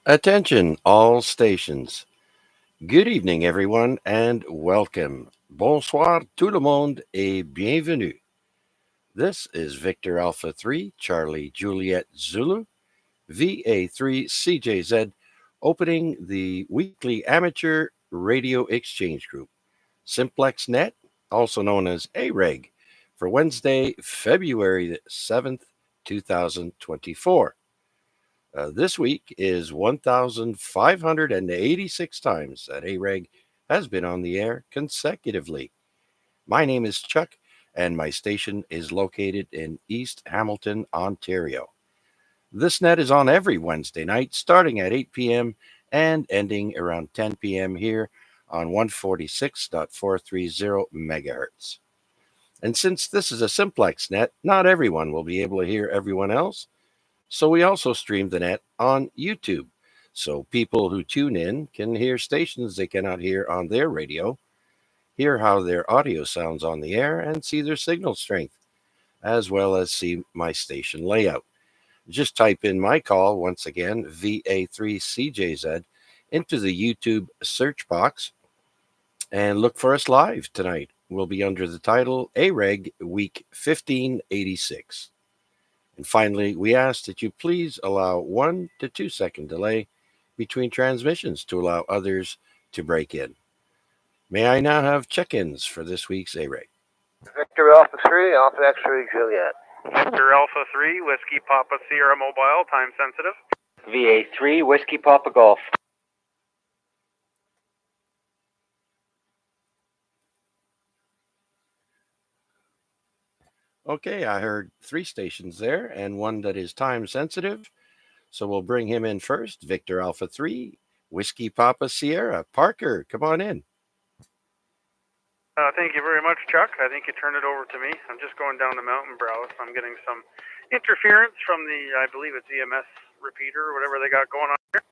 Attention, all stations. Good evening, everyone, and welcome. Bonsoir, tout le monde, et bienvenue. This is Victor Alpha 3, Charlie Juliet Zulu, VA3 CJZ, opening the weekly amateur radio exchange group, Simplex Net, also known as AREG, for Wednesday, February 7th, 2024. This week is 1,586 times that AREG has been on the air consecutively. My name is Chuck, and my station is located in East Hamilton, Ontario. This net is on every Wednesday night, starting at 8 p.m. and ending around 10 p.m. here on 146.430 megahertz. And since this is a simplex net, not everyone will be able to hear everyone else. So we also stream the net on YouTube. So people who tune in can hear stations they cannot hear on their radio, hear how their audio sounds on the air, and see their signal strength, as well as see my station layout. Just type in my call, once again, VA3CJZ, into the YouTube search box and look for us live tonight. We'll be under the title AREG Week 1586. And finally, we ask that you please allow 1 to 2 second delay between transmissions to allow others to break in. May I now have check-ins for this week's A-Ray? Victor Alpha 3, Alpha X-Ray Juliet. Victor Alpha 3, Whiskey Papa Sierra Mobile, time sensitive. VA3, Whiskey Papa Golf. Okay, I heard 3 stations there and one that is time sensitive. So we'll bring him in first. Victor Alpha 3, Whiskey Papa Sierra. Parker, come on in. Thank you very much, Chuck. I think you turned it over to me. I'm just going down the mountain brow, so I'm getting some interference from the, I believe it's EMS repeater or whatever they got going on here.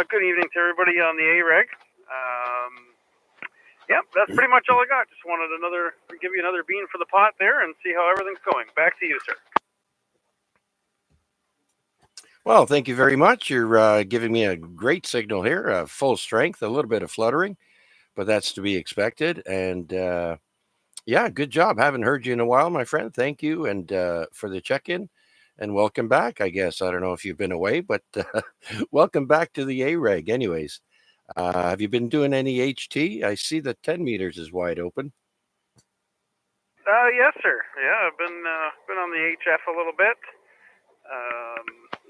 Good evening to everybody on the AREG. Yep, that's pretty much all I got. Just wanted give you another bean for the pot there and see how everything's going. Back to you, sir. Well, thank you very much. You're giving me a great signal here, full strength, a little bit of fluttering, but that's to be expected. And yeah, good job. Haven't heard you in a while, my friend. Thank you. And for the check-in and welcome back, I guess. I don't know if you've been away, but welcome back to the AREG anyways. Have you been doing any HT? I see the 10 meters is wide open. Yes, sir. Yeah, I've been on the HF a little bit.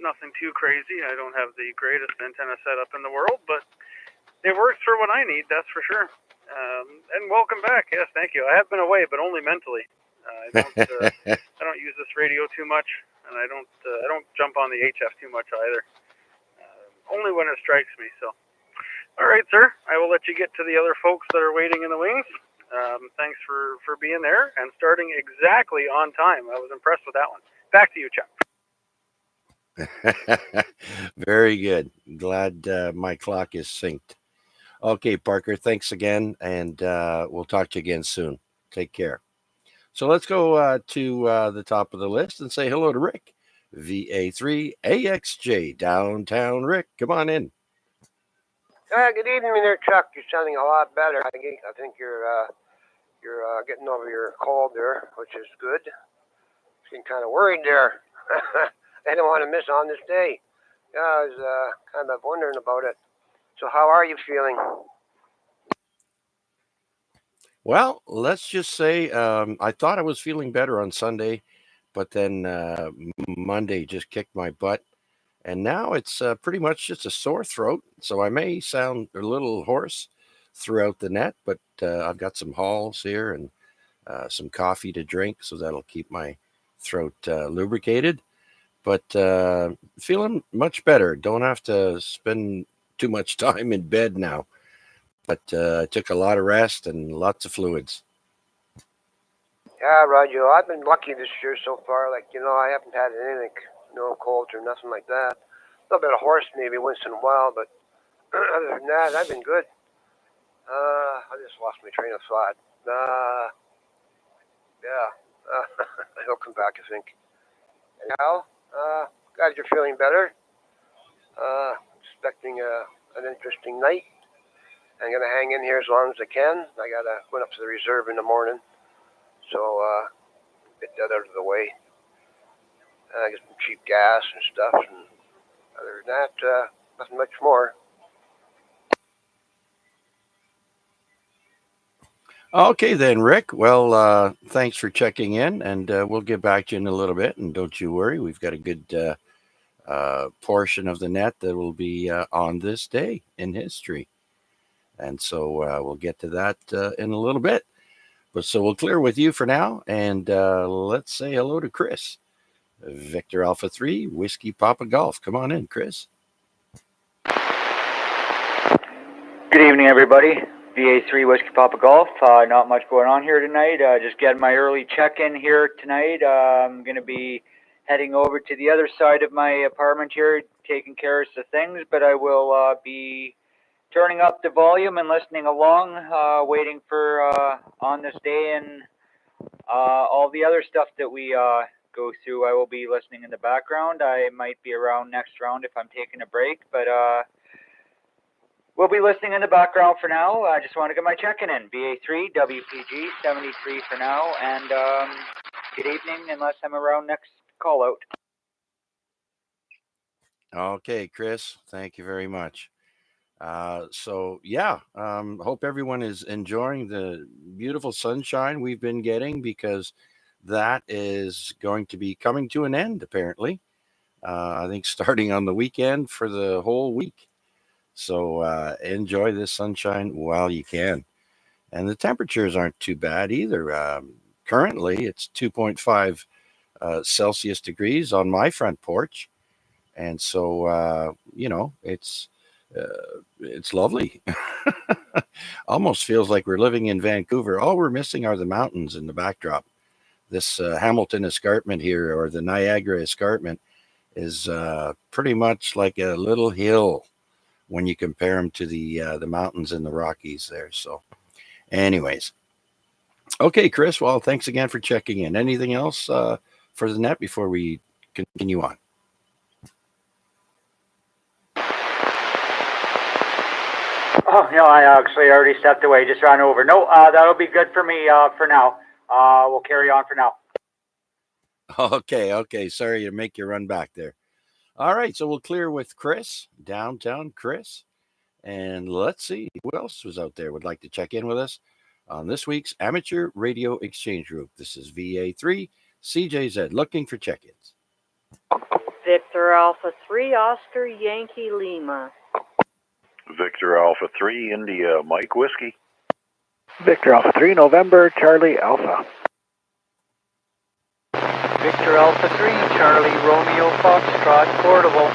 Nothing too crazy. I don't have the greatest antenna setup in the world, but it works for what I need, that's for sure. And welcome back. Yes, thank you. I have been away, but only mentally. I don't use this radio too much, and I don't jump on the HF too much either. Only when it strikes me. So, all right, sir. I will let you get to the other folks that are waiting in the wings. Thanks for being there and starting exactly on time. I was impressed with that one. Back to you, Chuck. Very good. Glad my clock is synced. Okay, Parker, thanks again, and we'll talk to you again soon. Take care. So let's go to the top of the list and say hello to Rick, VA3 AXJ, downtown Rick. Come on in. Good evening there, Chuck. You're sounding a lot better. I think you're getting over your cold there, which is good. Getting kind of worried there. I don't want to miss on this day. Yeah, I was kind of wondering about it. So how are you feeling? Well, let's just say I thought I was feeling better on Sunday, but then Monday just kicked my butt. And now it's pretty much just a sore throat. So I may sound a little hoarse throughout the net, but I've got some halls here and some coffee to drink. So that'll keep my throat lubricated. But feeling much better. Don't have to spend too much time in bed now. But I took a lot of rest and lots of fluids. Yeah, Roger. I've been lucky this year so far. I haven't had anything, no colds or nothing like that. A little bit of hoarse maybe once in a while, but other than that, I've been good. I just lost my train of thought. It'll come back, I think. Anyhow, glad you're feeling better. expecting an interesting night. I'm going to hang in here as long as I can. I got to go up to the reserve in the morning, so get that out of the way. Get some cheap gas and stuff, and other than that, nothing much more. Okay, then, Rick. Well, thanks for checking in, and we'll get back to you in a little bit. And don't you worry, we've got a good portion of the net that will be on this day in history. And so we'll get to that in a little bit. But so we'll clear with you for now, and let's say hello to Chris. Victor Alpha 3, Whiskey Papa Golf. Come on in, Chris. Good evening, everybody. VA3 Whiskey Papa Golf. Not much going on here tonight. Just getting my early check-in here tonight. I'm going to be heading over to the other side of my apartment here, taking care of some things, but I will be turning up the volume and listening along, waiting for on this day and all the other stuff that we go through. I will be listening in the background. I might be around next round if I'm taking a break, but we'll be listening in the background for now. I just want to get my check-in in. BA3, WPG, 73 for now, and good evening unless I'm around next call-out. Okay, Chris, thank you very much. Hope everyone is enjoying the beautiful sunshine we've been getting, because that is going to be coming to an end, apparently. I think starting on the weekend for the whole week. So enjoy this sunshine while you can. And the temperatures aren't too bad either. Currently, it's 2.5 Celsius degrees on my front porch. And so, it's lovely. Almost feels like we're living in Vancouver. All we're missing are the mountains in the backdrop. This Hamilton Escarpment here, or the Niagara Escarpment, is pretty much like a little hill when you compare them to the mountains in the Rockies there. So anyways, okay, Chris, well, thanks again for checking in. Anything else for the net before we continue on? Oh, no, I actually already stepped away, just ran over. No, that'll be good for me for now. We'll carry on for now. Okay. Sorry to make you run back there. All right, so we'll clear with Chris, downtown Chris. And let's see who else was out there would like to check in with us on this week's Amateur Radio Exchange Group. This is VA3 CJZ looking for check-ins. Victor Alpha 3, Oscar Yankee Lima. Victor Alpha 3, India Mike Whiskey. Victor Alpha 3, November, Charlie Alpha. Victor Alpha 3, Charlie Romeo Foxtrot, Portable.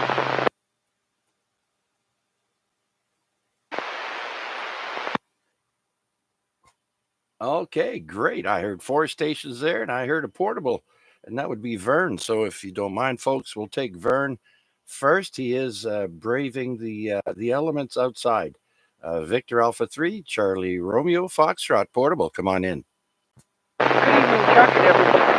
Okay, great. I heard 4 stations there, and I heard a portable, and that would be Vern. So if you don't mind, folks, we'll take Vern first. He is braving the elements outside. Victor Alpha 3, Charlie Romeo Foxtrot, portable. Come on in. Good evening, Chuck and everybody.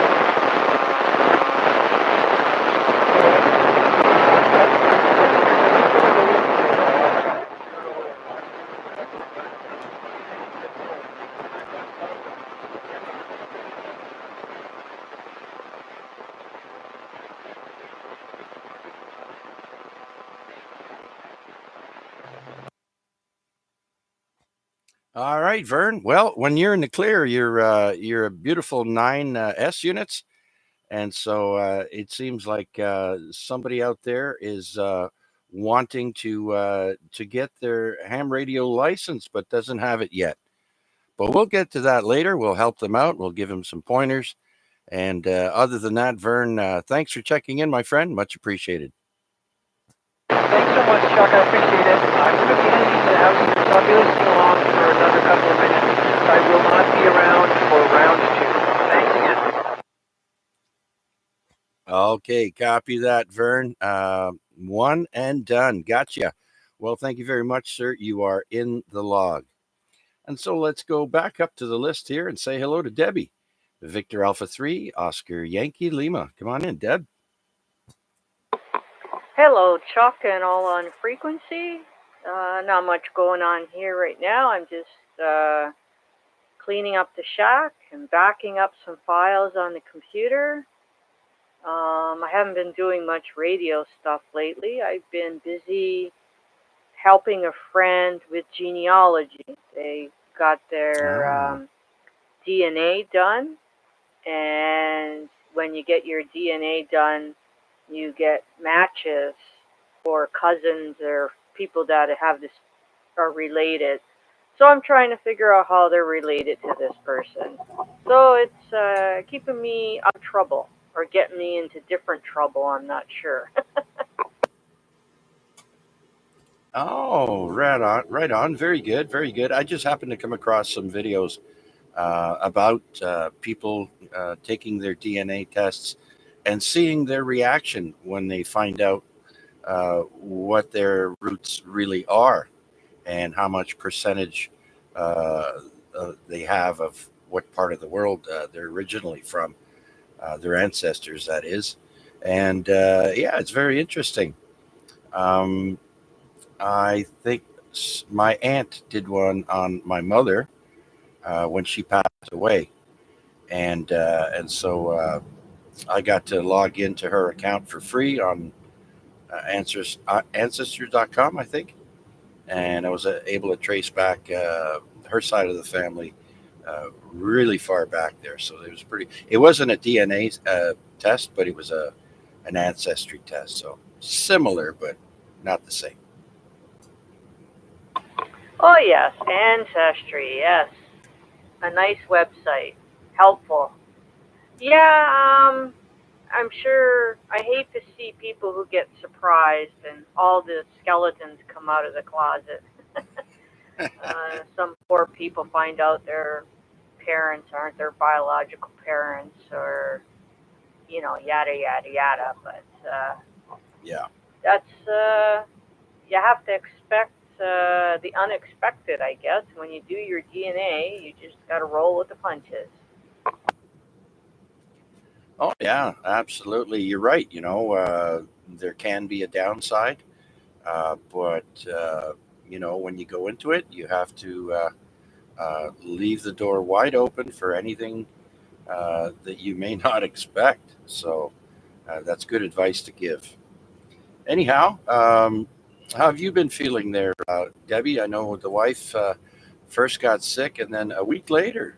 All right, Vern. Well, when you're in the clear, you're a beautiful 9 S units, and so it seems like somebody out there is wanting to get their ham radio license, but doesn't have it yet. But we'll get to that later. We'll help them out. We'll give them some pointers. And other than that, Vern, thanks for checking in, my friend. Much appreciated. Thanks so much, Chuck. I appreciate it. I'm going to be heading into the house, so I'll be listening along for another couple of minutes. I will not be around for round 2. Thanks again. Okay, copy that, Vern. One and done. Gotcha. Well, thank you very much, sir. You are in the log. And so let's go back up to the list here and say hello to Debbie. Victor Alpha 3, Oscar Yankee Lima. Come on in, Deb. Hello, Chuck, and all on frequency. Not much going on here right now. I'm just cleaning up the shack and backing up some files on the computer. I haven't been doing much radio stuff lately. I've been busy helping a friend with genealogy. They got their DNA done, and when you get your DNA done, you get matches for cousins or people that have this are related. So I'm trying to figure out how they're related to this person. So it's keeping me out of trouble or getting me into different trouble. I'm not sure. Oh, right on, right on. Very good, very good. I just happened to come across some videos about people taking their DNA tests and seeing their reaction when they find out what their roots really are and how much percentage they have of what part of the world they're originally from, their ancestors, that is. And yeah, it's very interesting. Um, I think my aunt did one on my mother when she passed away, and so I got to log into her account for free on ancestors.com, I think, and I was able to trace back her side of the family really far back there. So it was pretty. It wasn't a DNA test, but it was an ancestry test. So similar, but not the same. Oh yes, Ancestry. Yes, a nice website, helpful. Yeah, I'm sure. I hate to see people who get surprised and all the skeletons come out of the closet. Some poor people find out their parents aren't their biological parents, or yada yada yada. But Yeah. that's you have to expect the unexpected, I guess. When you do your DNA, you just got to roll with the punches. Oh yeah, absolutely. You're right. There can be a downside, but when you go into it, you have to leave the door wide open for anything that you may not expect. So that's good advice to give. Anyhow, how have you been feeling there, Debbie? I know the wife first got sick, and then a week later,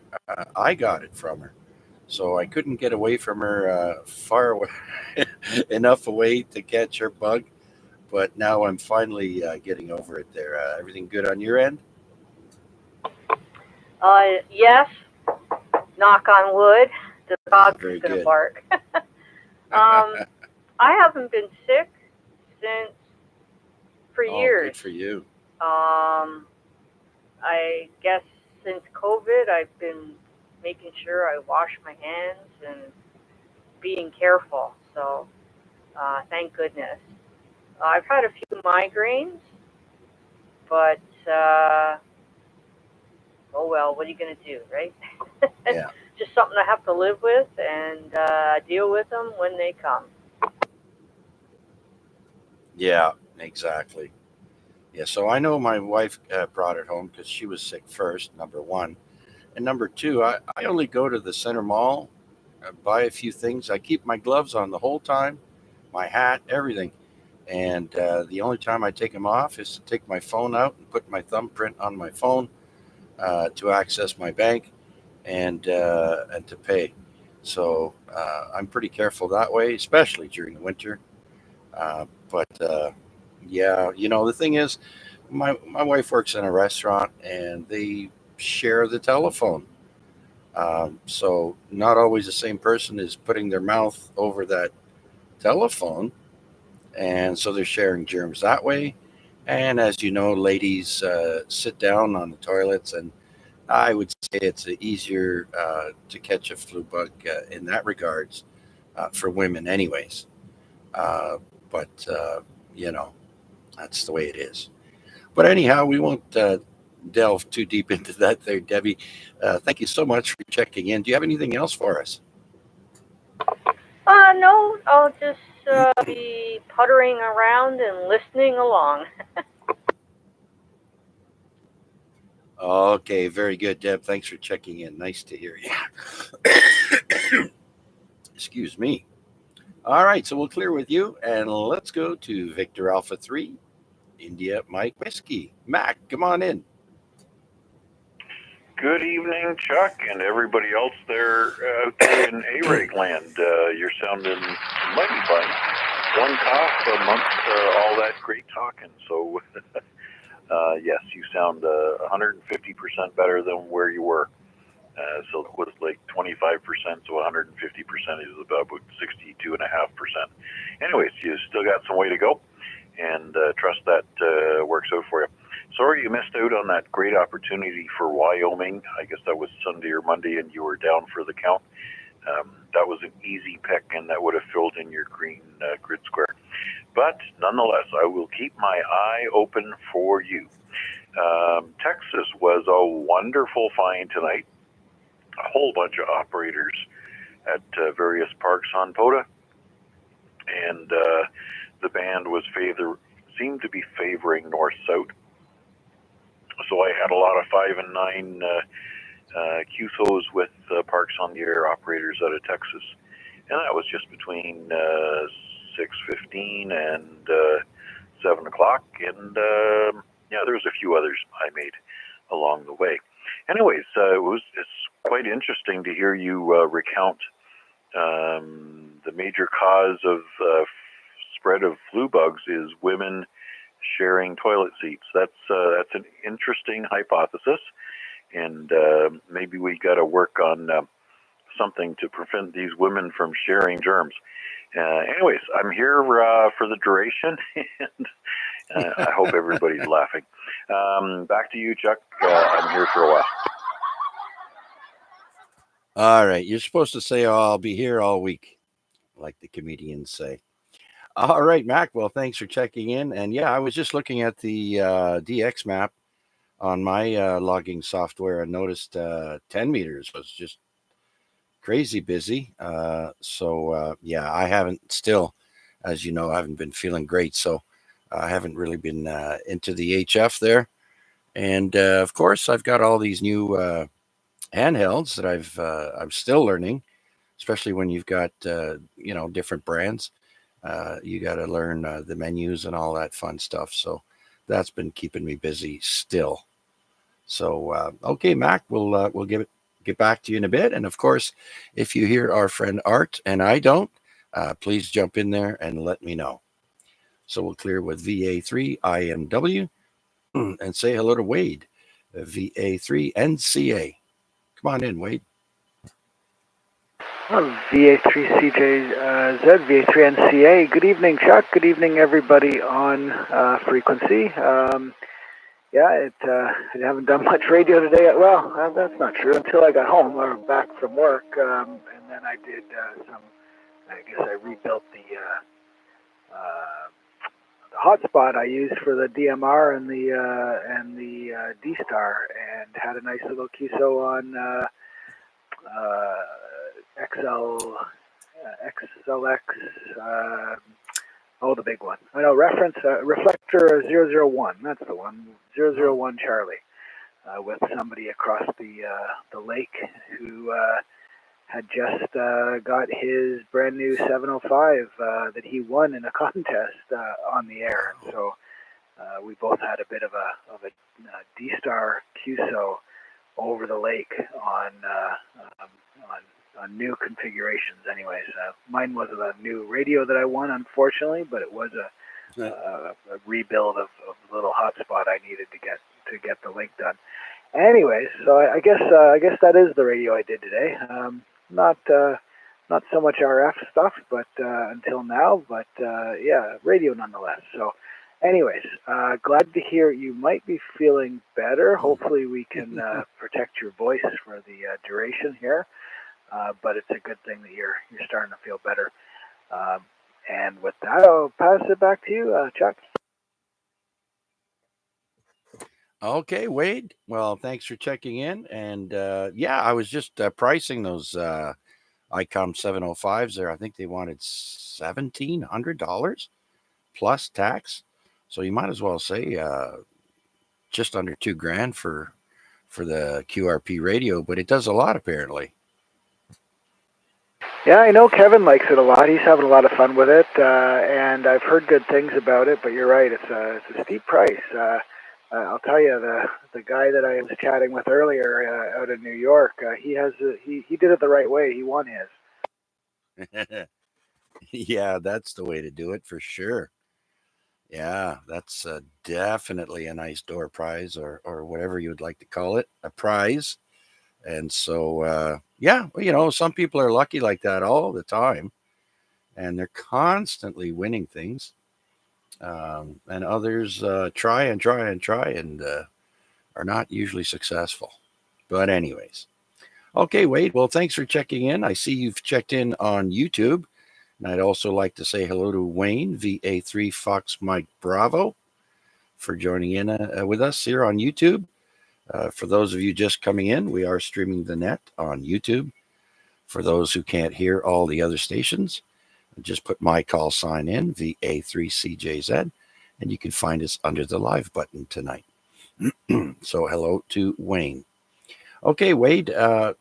I got it from her. So I couldn't get away from her far away, enough away to catch her bug. But now I'm finally getting over it there. Everything good on your end? Yes, knock on wood, the dog's Very gonna good. bark. I haven't been sick since for Oh, years. good for you. I guess since COVID, I've been making sure I wash my hands and being careful. So thank goodness. I've had a few migraines, but oh well, what are you gonna do, right? Yeah. Just something I have to live with and deal with them when they come. Yeah, exactly. Yeah, so I know my wife brought it home because she was sick first, number one. And number two, I only go to the center mall, buy a few things. I keep my gloves on the whole time, my hat, everything. And the only time I take them off is to take my phone out and put my thumbprint on my phone to access my bank and to pay. So I'm pretty careful that way, especially during the winter. But yeah, the thing is, my wife works in a restaurant and they share the telephone. So not always the same person is putting their mouth over that telephone, and so they're sharing germs that way. And as you know, ladies sit down on the toilets, and I would say it's easier to catch a flu bug in that regards for women, anyways. Uh, but you know, that's the way it is. But anyhow, we won't delve too deep into that there, Debbie. Thank you so much for checking in. Do you have anything else for us? No, I'll just be puttering around and listening along. Okay, very good, Deb. Thanks for checking in. Nice to hear you. Excuse me. All right, so we'll clear with you, and let's go to Victor Alpha 3, India Mike Whiskey. Mac, come on in. Good evening, Chuck, and everybody else there out there in AREG land. You're sounding mighty fine. One cough amongst all that great talking. So, yes, you sound 150% better than where you were. So it was like 25%, so 150% is about 62.5%. Anyways, you still got some way to go, and trust that works out for you. Sorry you missed out on that great opportunity for Wyoming. I guess that was Sunday or Monday, and you were down for the count. That was an easy pick, and that would have filled in your green grid square. But nonetheless, I will keep my eye open for you. Texas was a wonderful find tonight. A whole bunch of operators at various parks on POTA, and the band was seemed to be favoring north-south. So I had a lot of 5 and 9 QSOs with Parks on the Air operators out of Texas, and that was just between 6:15 and 7 o'clock, and yeah, there was a few others I made along the way. Anyways, it's quite interesting to hear you recount the major cause of spread of flu bugs is women sharing toilet seats. That's an interesting hypothesis, and maybe we got to work on something to prevent these women from sharing germs. Anyways, I'm here for the duration, and I hope everybody's laughing. Back to you, Chuck. I'm here for a while. All right, you're supposed to say, oh, I'll be here all week, like the comedians say. All right, Mac. Well, thanks for checking in. And yeah, I was just looking at the DX map on my logging software and noticed 10 meters was just crazy busy. So yeah, I haven't still, as you know, I haven't been feeling great. So I haven't really been into the HF there. And of course, I've got all these new handhelds that I'm still learning, especially when you've got different brands. You got to learn the menus and all that fun stuff. So that's been keeping me busy still. So okay, Mac, we'll get back to you in a bit. And of course, if you hear our friend Art and I don't, please jump in there and let me know. So we'll clear with VA3 IMW and say hello to Wade, VA3 NCA. Come on in, Wade. VA3CJ Z, VA3NCA. Good evening, Chuck. Good evening, everybody on frequency. Yeah, I haven't done much radio today. Well, that's not true. Until I got home or back from work, and then I did I guess I rebuilt the hotspot I used for the DMR and the D-Star, and had a nice little QSO on XLX. The big one. I know, reference reflector 001. That's the one. 001 Charlie, with somebody across the lake who had just got his brand new 705 that he won in a contest on the air. And so we both had a bit of a D-Star QSO over the lake on new configurations. Anyways, mine wasn't a new radio that I won, unfortunately, but it was a rebuild of a little hotspot I needed to get the link done. Anyways, so I guess that is the radio I did today. Not so much RF stuff, but until now, but yeah, radio nonetheless. So, anyways, glad to hear you might be feeling better. Hopefully, we can protect your voice for the duration here. But it's a good thing that you're starting to feel better. And with that, I'll pass it back to you, Chuck. Okay, Wade. Well, thanks for checking in. And yeah, I was just pricing those ICOM 705s there. I think they wanted $1,700 plus tax. So you might as well say just under $2,000 for the QRP radio, but it does a lot apparently. Yeah, I know Kevin likes it a lot. He's having a lot of fun with it, and I've heard good things about it. But you're right; it's a steep price. I'll tell you, the guy that I was chatting with earlier out of New York, he did it the right way. He won his. Yeah, that's the way to do it for sure. Yeah, that's definitely a nice door prize or whatever you would like to call it, a prize. And so, yeah, well, some people are lucky like that all the time, and they're constantly winning things. And others try and try and try and are not usually successful. But, anyways, okay, Wade. Well, thanks for checking in. I see you've checked in on YouTube. And I'd also like to say hello to Wayne, VA3 Fox Mike Bravo, for joining in with us here on YouTube. For those of you just coming in, we are streaming the net on YouTube. For those who can't hear all the other stations, just put my call sign in, VA3CJZ, and you can find us under the live button tonight. So hello to Wayne. Okay, Wade,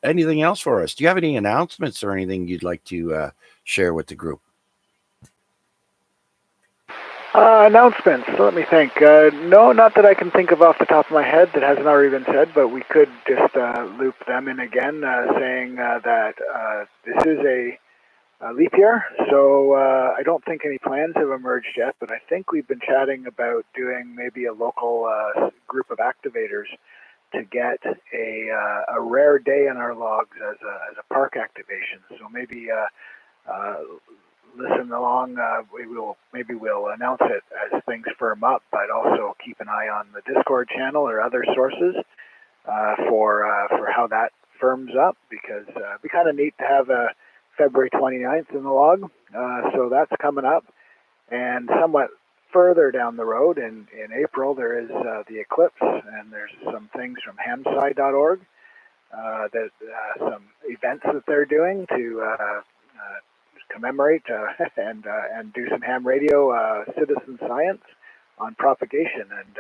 anything else for us? Do you have any announcements or anything you'd like to share with the group? Announcements. Let me think. No, not that I can think of off the top of my head that hasn't already been said, but we could just loop them in again, saying that this is a leap year, so I don't think any plans have emerged yet, but I think we've been chatting about doing maybe a local group of activators to get a rare day in our logs as a park activation. So maybe listen along. Maybe we'll announce it as things firm up, but also keep an eye on the Discord channel or other sources for how that firms up, because it'd be kind of neat to have a February 29th in the log. So that's coming up, and somewhat further down the road in April there is the eclipse, and there's some things from hamsci.org that some events that they're doing to commemorate and do some ham radio citizen science on propagation and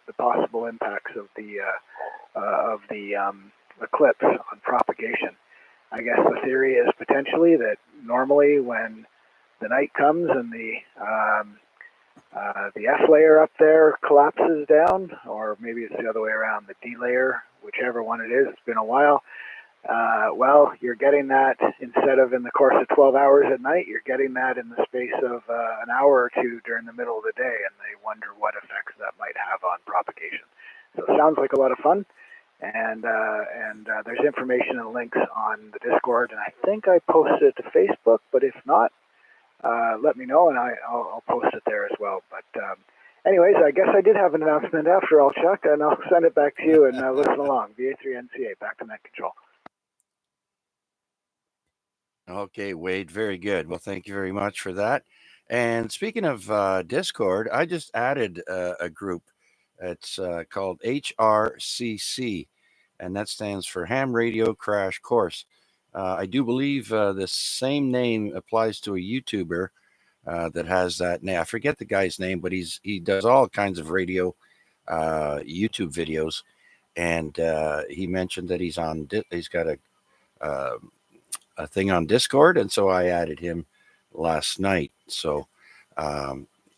the possible impacts of the eclipse on propagation. I guess the theory is potentially that normally when the night comes and the F layer up there collapses down, or maybe it's the other way around, the D layer, whichever one it is, it's been a while. Well, you're getting that instead of in the course of 12 hours at night, you're getting that in the space of an hour or two during the middle of the day, and they wonder what effects that might have on propagation. So it sounds like a lot of fun, and there's information and links on the Discord, and I think I posted it to Facebook, but if not, let me know, and I'll post it there as well. But anyways, I guess I did have an announcement after all, Chuck, and I'll send it back to you, and listen along. VA3NCA, back to net control. Okay, Wade, very good. Well, thank you very much for that. And speaking of Discord, I just added a group. It's called HRCC, and that stands for Ham Radio Crash Course. I do believe the same name applies to a YouTuber that has that name. I forget the guy's name, but he does all kinds of radio YouTube videos, and he mentioned that he's got a thing on Discord, and so I added him last night. So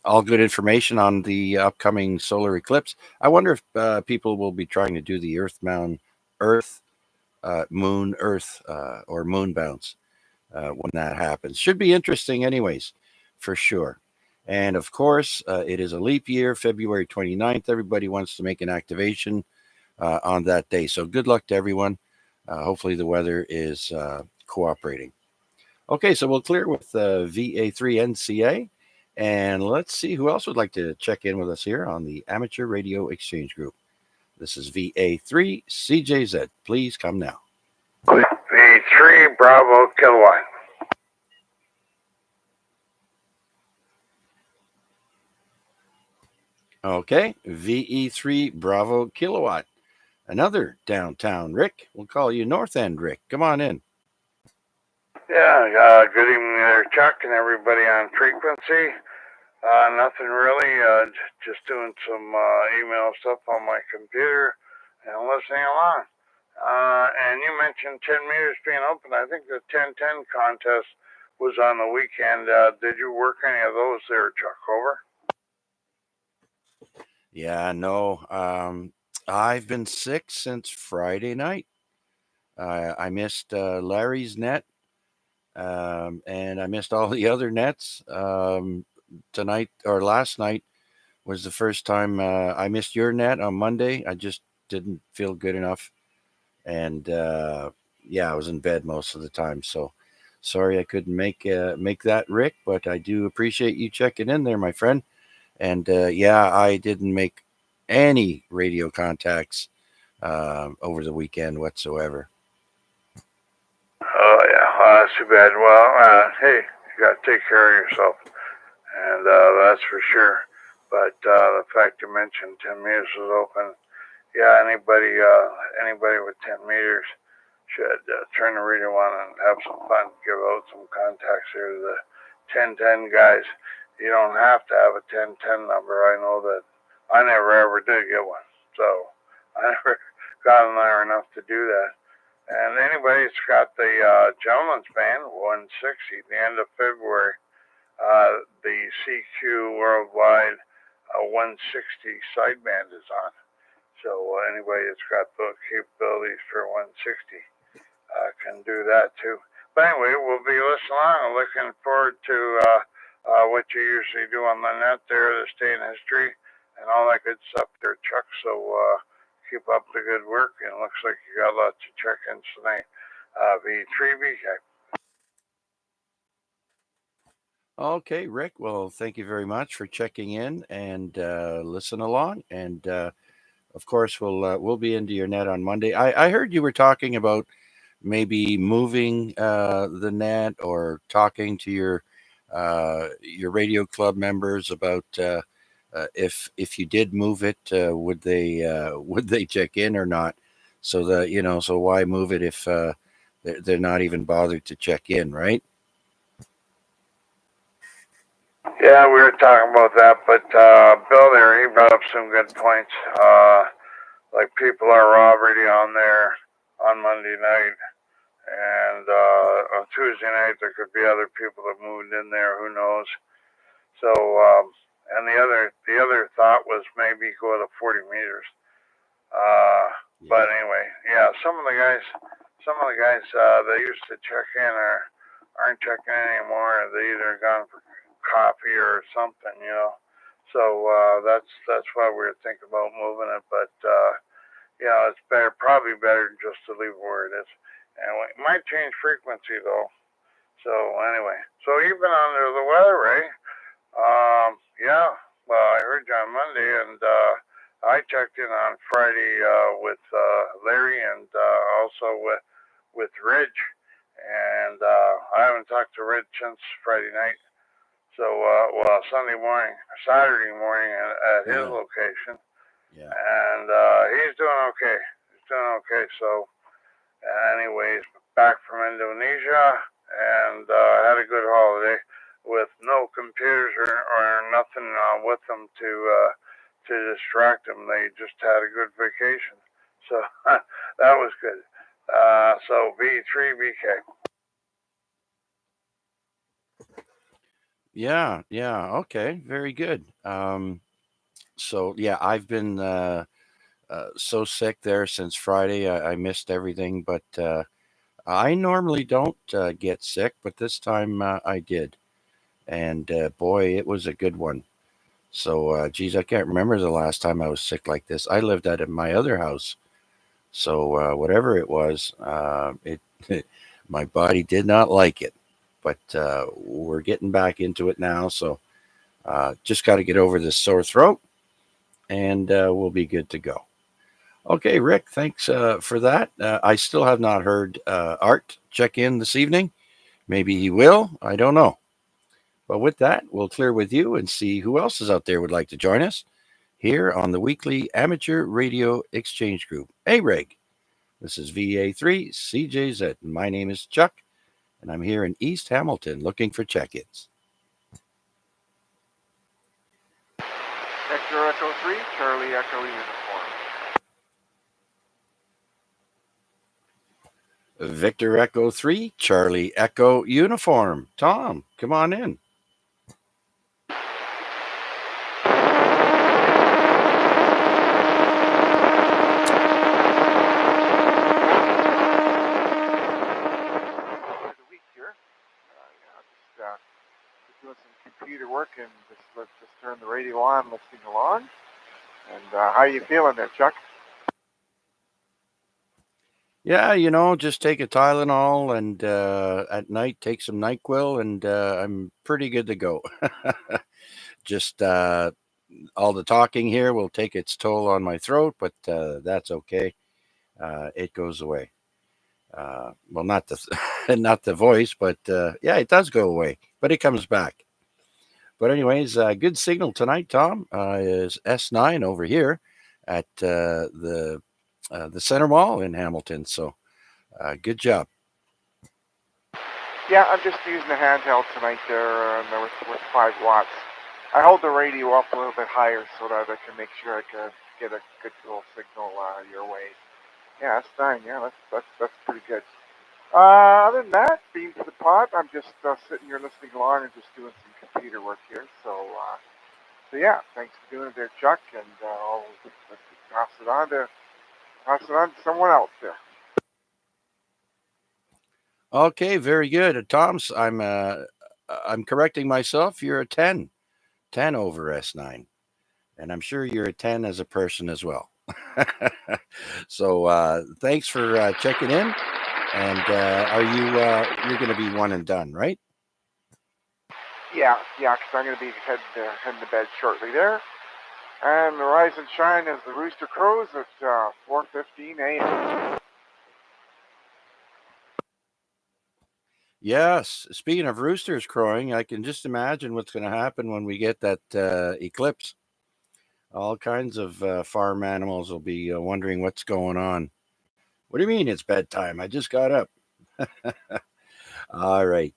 all good information on the upcoming solar eclipse. I wonder if people will be trying to do the moon Earth or moon bounce when that happens. Should be interesting anyways, for sure. And of course, it is a leap year, February 29th. Everybody wants to make an activation on that day. So good luck to everyone. Hopefully the weather is cooperating. Okay, so we'll clear with VA3NCA. And let's see who else would like to check in with us here on the Amateur Radio Exchange Group. This is VA3CJZ. Please come now. V3 Bravo Kilowatt. Okay, VE3 Bravo Kilowatt. Another downtown Rick. We'll call you North End Rick. Come on in. Yeah, good evening there, Chuck, and everybody on frequency. Nothing really, just doing some email stuff on my computer and listening along. And you mentioned 10 meters being open. I think the 10-10 contest was on the weekend. Did you work any of those there, Chuck? Over? Yeah, no. I've been sick since Friday night. I missed Larry's net, and I missed all the other nets. Tonight or last night was the first time I missed your net on Monday. I just didn't feel good enough, and yeah, I was in bed most of the time. So sorry I couldn't make that, Rick. But I do appreciate you checking in there, my friend. And yeah, I didn't make any radio contacts over the weekend whatsoever. Oh, yeah, that's too bad. Well, hey, you got to take care of yourself, and that's for sure. But the fact you mentioned 10 meters was open, yeah, anybody with 10 meters should turn the radio on and have some fun. Give out some contacts here to the 10-10 guys. You don't have to have a 10-10 number. I know that I never ever did get one, so I never got in there enough to do that. And anybody that's got the Gentleman's Band 160, the end of February, the CQ Worldwide 160 sideband is on. So anybody that's got the capabilities for 160 can do that too. But anyway, we'll be listening on. Looking forward to what you usually do on the net there, the state and history, and all that good stuff there, Chuck. So keep up the good work. And it looks like you got lots of check-ins tonight. V3BK. Okay, Rick. Well, thank you very much for checking in and listen along. And of course, we'll be into your net on Monday. I heard you were talking about maybe moving the net or talking to your radio club members about if you did move it, would they check in or not? So that so why move it if they're not even bothered to check in, right? Yeah, we were talking about that, but Bill there, he brought up some good points. Like people are already on there on Monday night, and on Tuesday night there could be other people that moved in there. Who knows? So, and the other thought was maybe go to 40 meters. But anyway, yeah, some of the guys that used to check in aren't checking in anymore. They either gone for coffee or something. So that's why we were thinking about moving it. But it's probably better just to leave where it is. And we might change frequency though. So anyway, so you've been under the weather, Ray? Yeah. Well, I heard you on Monday, and I checked in on Friday with Larry and also with Reg, and I haven't talked to Reg since Friday night. So, Saturday morning at his location, and he's doing okay. So, anyways, back from Indonesia and had a good holiday with no computers or nothing with them to distract them. They just had a good vacation. So that was good. So V3BK. Yeah. Okay. Very good. So yeah, I've been so sick there since Friday. I missed everything, but I normally don't get sick, but this time I did, and boy, it was a good one. So, geez, I can't remember the last time I was sick like this. I lived at my other house, so whatever it was, it my body did not like it. But we're getting back into it now, so just got to get over this sore throat, and we'll be good to go. Okay, Rick, thanks for that. I still have not heard Art check in this evening. Maybe he will. I don't know. But with that, we'll clear with you and see who else is out there would like to join us here on the weekly Amateur Radio Exchange Group, AREG. This is VA3 CJZ. My name is Chuck, and I'm here in East Hamilton looking for check-ins. Victor Echo 3, Charlie Echo Uniform. Victor Echo 3, Charlie Echo Uniform. Tom, come on in. The week here. Just doing some computer work and let's just turn the radio on, listening along. And how are you feeling there, Chuck? Yeah, just take a Tylenol and at night take some NyQuil, and I'm pretty good to go. Just all the talking here will take its toll on my throat, but that's okay. It goes away. Well, not the not the voice, but yeah, it does go away, but it comes back. But anyways, good signal tonight, Tom. Is S9 over here at the center mall in Hamilton. So good job. Yeah, I'm just using the handheld tonight there, and with 5 watts. I hold the radio up a little bit higher so that I can make sure I can get a good little signal your way. Yeah, that's fine. Yeah, that's pretty good. Other than that, being to the pot, I'm just sitting here listening along and just doing some computer work here. So yeah, thanks for doing it there, Chuck, and I'll pass it on to someone else there. Okay, very good. Tom's, I'm correcting myself. You're a 10 over S9, and I'm sure you're a 10 as a person as well. So thanks for checking in. And are you're going to be one and done, right? Yeah, because I'm going to be heading to bed shortly there. And the rise and shine as the rooster crows at 4:15 a.m. Yes. Speaking of roosters crowing, I can just imagine what's going to happen when we get that eclipse. All kinds of farm animals will be wondering what's going on. What do you mean it's bedtime? I just got up. All right.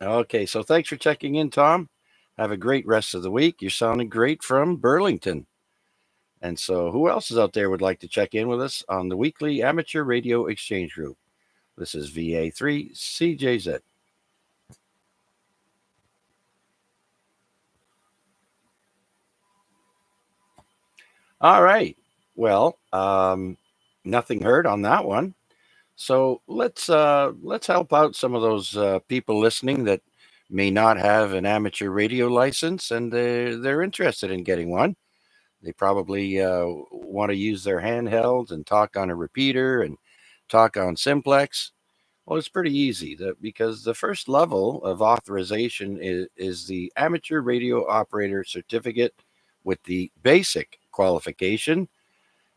Okay. So thanks for checking in, Tom. Have a great rest of the week. You're sounding great from Burlington. And so who else is out there would like to check in with us on the weekly amateur radio exchange group? This is VA3 CJZ. All right. Well, nothing heard on that one. So let's help out some of those people listening that may not have an amateur radio license, and they're interested in getting one. They probably want to use their handhelds and talk on a repeater and talk on Simplex. Well, it's pretty easy because the first level of authorization is the amateur radio operator certificate with the basic qualification.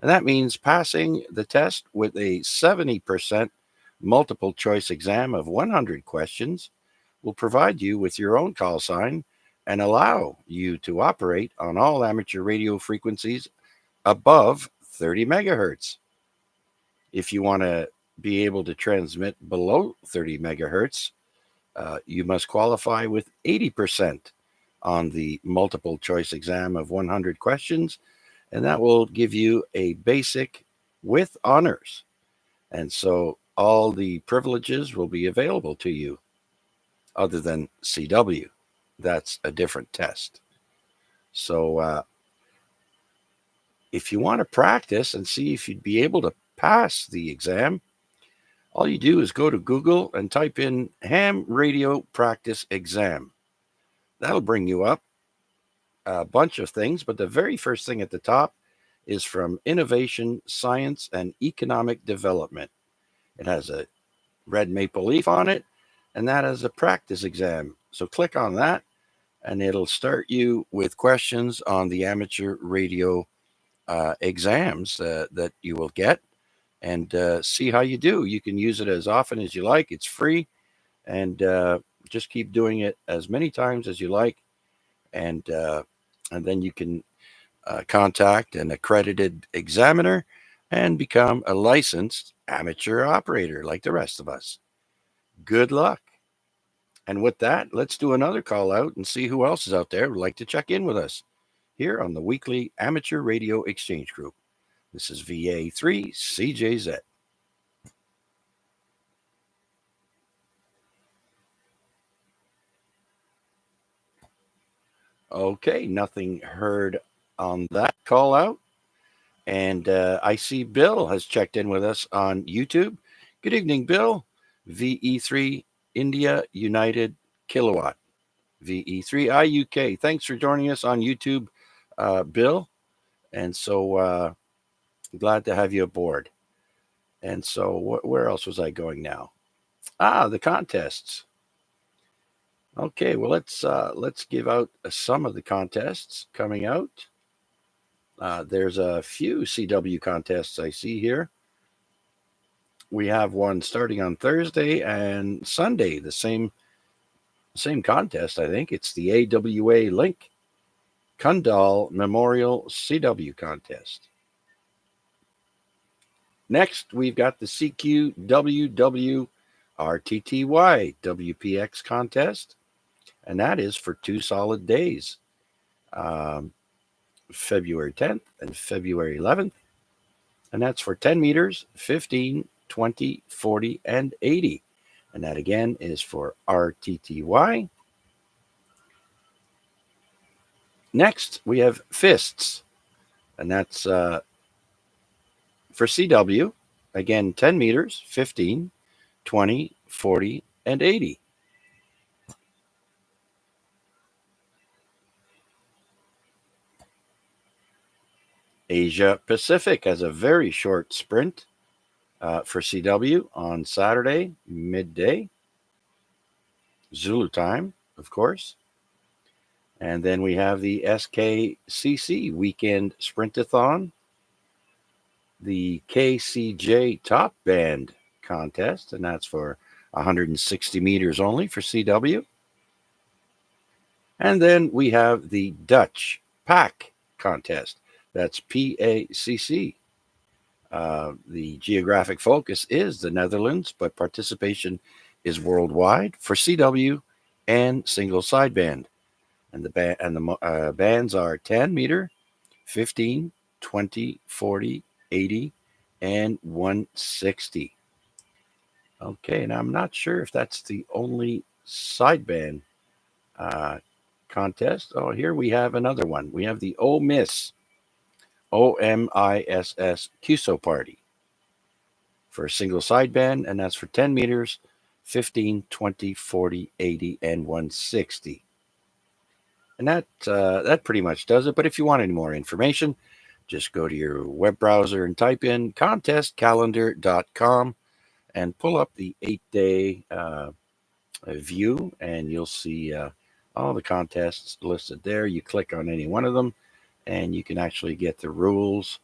And that means passing the test with a 70% multiple choice exam of 100 questions will provide you with your own call sign and allow you to operate on all amateur radio frequencies above 30 megahertz. If you want to be able to transmit below 30 megahertz, you must qualify with 80% on the multiple choice exam of 100 questions, and that will give you a basic with honors. And so all the privileges will be available to you other than CW. That's a different test. So if you want to practice and see if you'd be able to pass the exam, all you do is go to Google and type in ham radio practice exam. That'll bring you up a bunch of things, but the very first thing at the top is from Innovation, Science, and Economic Development. It has a red maple leaf on it, and that is a practice exam. So click on that, and it'll start you with questions on the amateur radio exams that you will get, and see how you do. You can use it as often as you like. It's free, and just keep doing it as many times as you like, and then you can contact an accredited examiner and become a licensed amateur operator like the rest of us. Good luck. And with that, let's do another call out and see who else is out there who would like to check in with us here on the weekly Amateur Radio Exchange Group. This is VA3 CJZ. Okay, nothing heard on that call out. And I see Bill has checked in with us on YouTube. Good evening, Bill. VE3 India United Kilowatt. VE3 IUK. Thanks for joining us on YouTube, Bill. And so glad to have you aboard. And so where else was I going now? The contests. Okay, well let's give out some of the contests coming out. There's a few CW contests I see here. We have one starting on Thursday and Sunday, the same contest, I think. It's the AWA Link Kundal Memorial CW contest. Next, we've got the CQWW RTTY WPX contest, and that is for 2 solid days, February 10th and February 11th. And that's for 10 meters, 15, 20, 40, and 80. And that again is for RTTY. Next, we have fists, and that's for CW. Again, 10 meters, 15, 20, 40, and 80. Asia Pacific has a very short sprint for CW on Saturday, midday, Zulu time, of course. And then we have the SKCC Weekend Sprintathon, the KCJ Top Band contest, and that's for 160 meters only for CW. And then we have the Dutch PAC contest. That's PACC. The geographic focus is the Netherlands, but participation is worldwide for CW and single sideband. And the bands are 10 meter, 15, 20, 40, 80, and 160. Okay, and I'm not sure if that's the only sideband contest. Oh, here we have another one. We have the OMISS, OMISS QSO Party for a single sideband, and that's for 10 meters, 15, 20, 40, 80, and 160. And that pretty much does it. But if you want any more information, just go to your web browser and type in contestcalendar.com and pull up the 8-day view, and you'll see all the contests listed there. You click on any one of them, and you can actually get the rules,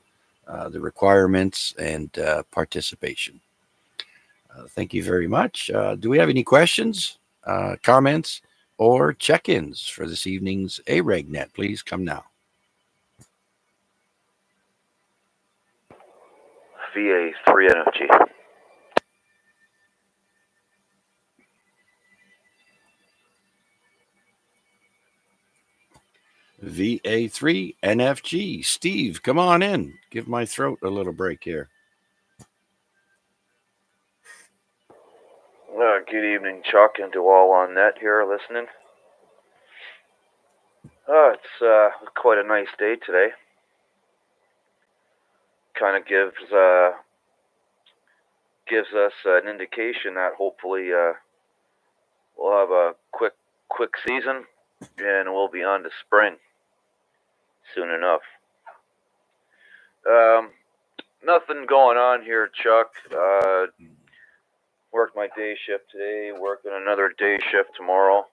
the requirements, and participation. Thank you very much. Do we have any questions, comments, or check-ins for this evening's AREG Net? Please come now. VA3 NFG. VA3 NFG. Steve, come on in. Give my throat a little break here. Good evening, Chuck, and to all on net here listening. It's quite a nice day today. Kind of gives us an indication that hopefully we'll have a quick season, and we'll be on to spring soon enough. Nothing going on here, Chuck. Worked my day shift today, working another day shift tomorrow.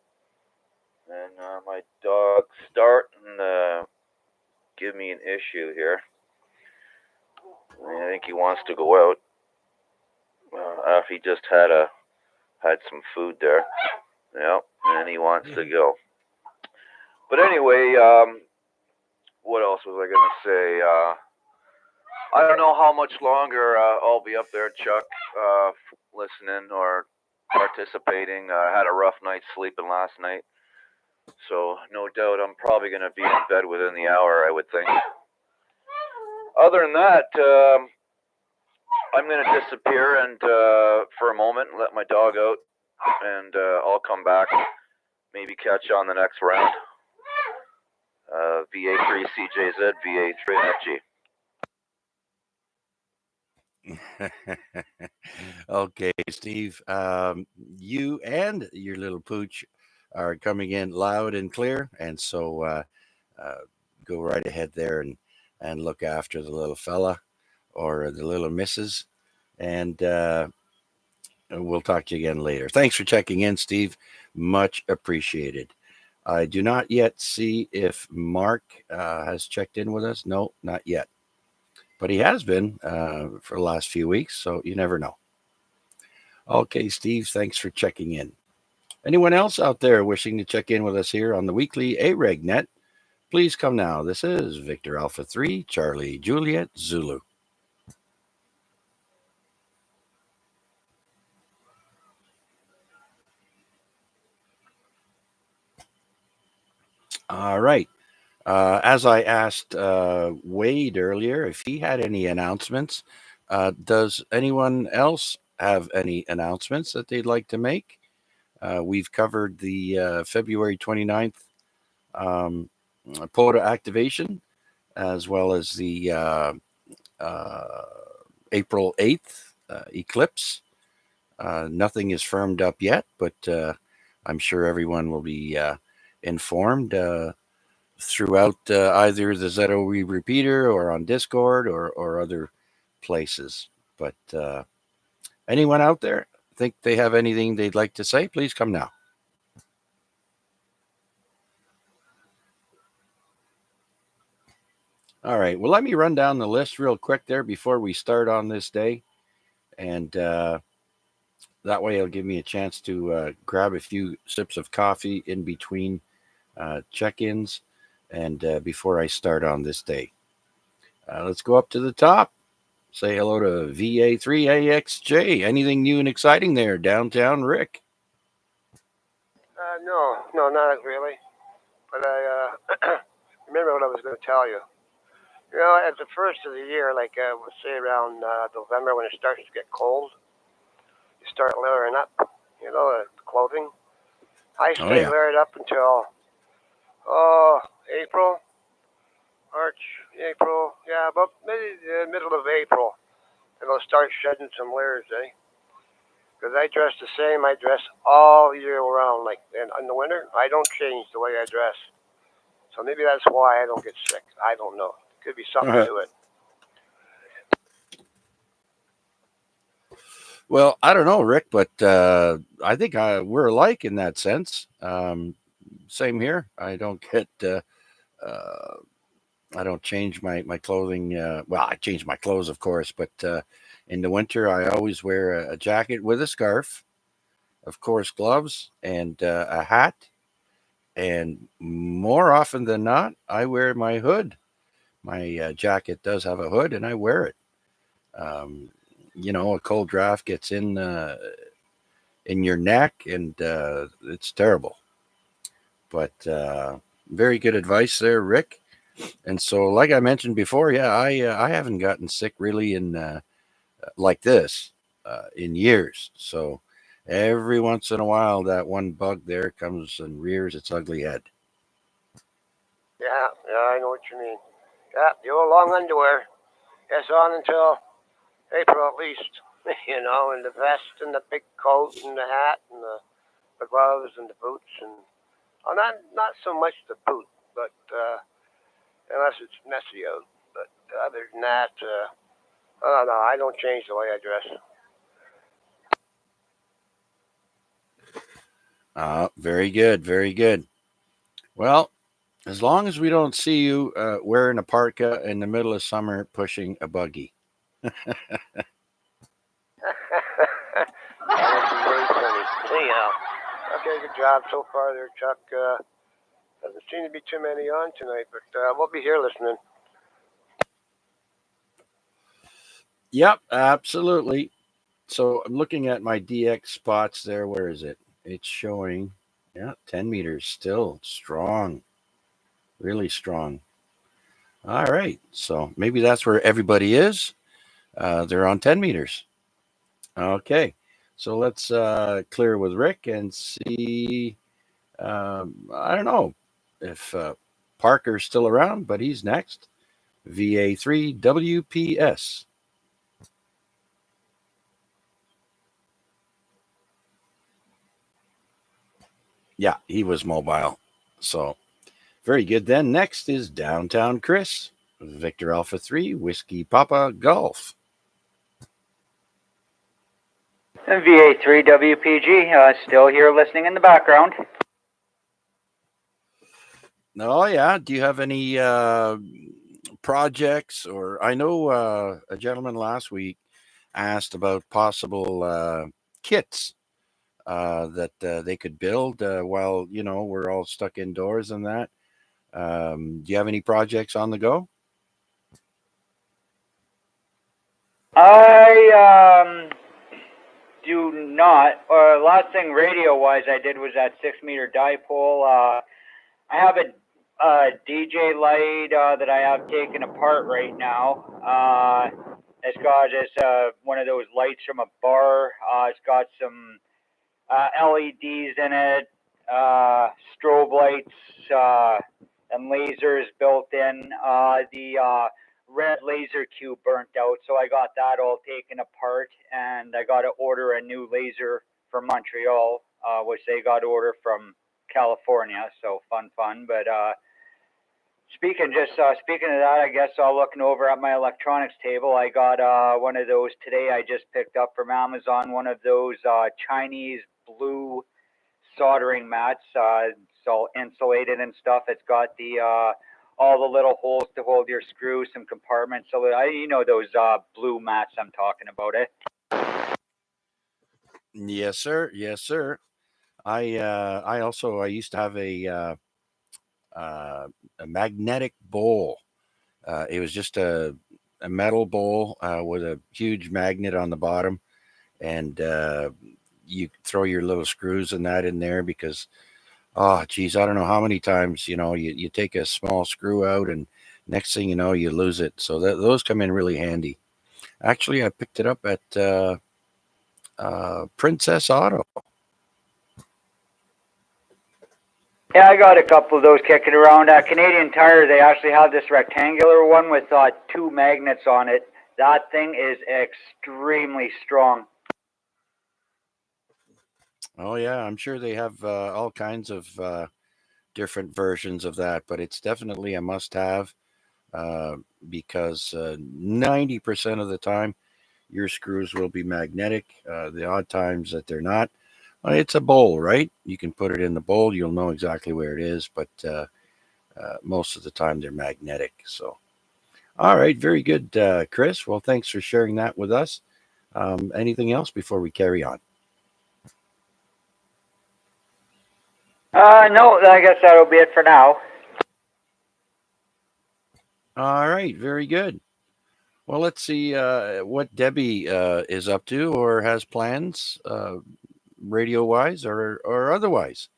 And my dog's starting to give me an issue here. I think he wants to go out. After he just had some food there. Yeah, and he wants to go. But anyway, what else was I going to say? I don't know how much longer I'll be up there, Chuck, listening or participating. I had a rough night sleeping last night, so no doubt I'm probably going to be in bed within the hour, I would think. Other than that, I'm going to disappear and for a moment and let my dog out, and I'll come back, maybe catch on the next round. VA3 CJZ, VA3 FG. Okay, Steve. You and your little pooch are coming in loud and clear, and so go right ahead there and look after the little fella or the little missus, and we'll talk to you again later. Thanks for checking in, Steve. Much appreciated. I do not yet see if Mark has checked in with us. No, not yet. But he has been for the last few weeks, so you never know. Okay, Steve, thanks for checking in. Anyone else out there wishing to check in with us here on the weekly AREG net, please come now. This is Victor Alpha 3, Charlie Juliet Zulu. All right. As I asked Wade earlier if he had any announcements, does anyone else have any announcements that they'd like to make? We've covered the February 29th POTA activation, as well as the April 8th eclipse. Nothing is firmed up yet, but I'm sure everyone will be informed throughout either the ZOE repeater or on Discord or other places. But anyone out there think they have anything they'd like to say, please come now. All right. Well, let me run down the list real quick there before we start on this day. And that way it'll give me a chance to grab a few sips of coffee in between check-ins and before I start on this day. Let's go up to the top. Say hello to VA3AXJ. Anything new and exciting there, downtown Rick? No, not really. But I remember what I was going to tell you. You know, at the first of the year, like we'll say around November when it starts to get cold, you start layering up, you know, clothing. I stay layered up until April, March, April, yeah, about maybe the middle of April. And I'll start shedding some layers, Because I dress the same. I dress all year round. Like in the winter, I don't change the way I dress. So maybe that's why I don't get sick. I don't know. Could be something to it. Well, I don't know, Rick, but I think we're alike in that sense. Same here. I don't get. I don't change my clothing. Well, I change my clothes, of course, but in the winter, I always wear a jacket with a scarf, of course, gloves, and a hat. And more often than not, I wear my hood. My jacket does have a hood, and I wear it. You know, a cold draft gets in your neck, and it's terrible. But very good advice there, Rick. And so, like I mentioned before, yeah, I haven't gotten sick really in like this in years. So every once in a while, that one bug there comes and rears its ugly head. Yeah, I know what you mean. Yeah, the old long underwear. It's on until April at least. You know, and the vest and the big coat and the hat and the gloves and the boots and not so much the boot, but unless it's messy out. But other than that, no, I don't change the way I dress. Very good, very good. Well, as long as we don't see you wearing a parka in the middle of summer pushing a buggy. That would be very funny. Anyhow, okay, good job so far there, Chuck. Doesn't seem to be too many on tonight, but we'll be here listening. Yep, absolutely. So I'm looking at my DX spots there. Where is it? It's showing, 10 meters still strong, really strong. All right. So maybe that's where everybody is. They're on 10 meters. Okay. So let's clear with Rick and see. I don't know if Parker's still around, but he's next. VA3 WPS. Yeah, he was mobile. So very good. Then next is Downtown Chris, Victor Alpha 3, Whiskey Papa Golf. And VA3 WPG, still here listening in the background. Oh, yeah. Do you have any projects? Or I know a gentleman last week asked about possible kits that they could build while, we're all stuck indoors and that. Do you have any projects on the go? I do not. Last thing radio-wise I did was that 6-meter dipole. I have a DJ light that I have taken apart right now. It's got one of those lights from a bar. It's got some LEDs in it, strobe lights, and lasers built in. The red laser cube burnt out, so I got that all taken apart, and I got to order a new laser from Montreal, which they got to order from California. So fun. But speaking of that, I guess looking over at my electronics table, I got one of those today. I just picked up from Amazon, one of those Chinese blue soldering mats. It's all insulated and stuff. It's got the all the little holes to hold your screws, some compartments. So those blue mats I'm talking about, eh? Yes, sir. Yes, sir. I used to have a magnetic bowl. It was just a metal bowl with a huge magnet on the bottom, and you throw your little screws and that in there because, oh, geez, I don't know how many times you take a small screw out, and next thing you know, you lose it. So those come in really handy. Actually, I picked it up at Princess Auto. Yeah, I got a couple of those kicking around. Canadian Tire, they actually have this rectangular one with 2 magnets on it. That thing is extremely strong. Oh, yeah, I'm sure they have all kinds of different versions of that, but it's definitely a must-have because 90% of the time your screws will be magnetic. The odd times that they're not, it's a bowl, right? You can put it in the bowl. You'll know exactly where it is, but most of the time they're magnetic. So, all right, very good, Chris. Well, thanks for sharing that with us. Anything else before we carry on? No, I guess that'll be it for now. All right, very good. Well, let's see what Debbie is up to or has plans, radio-wise or otherwise.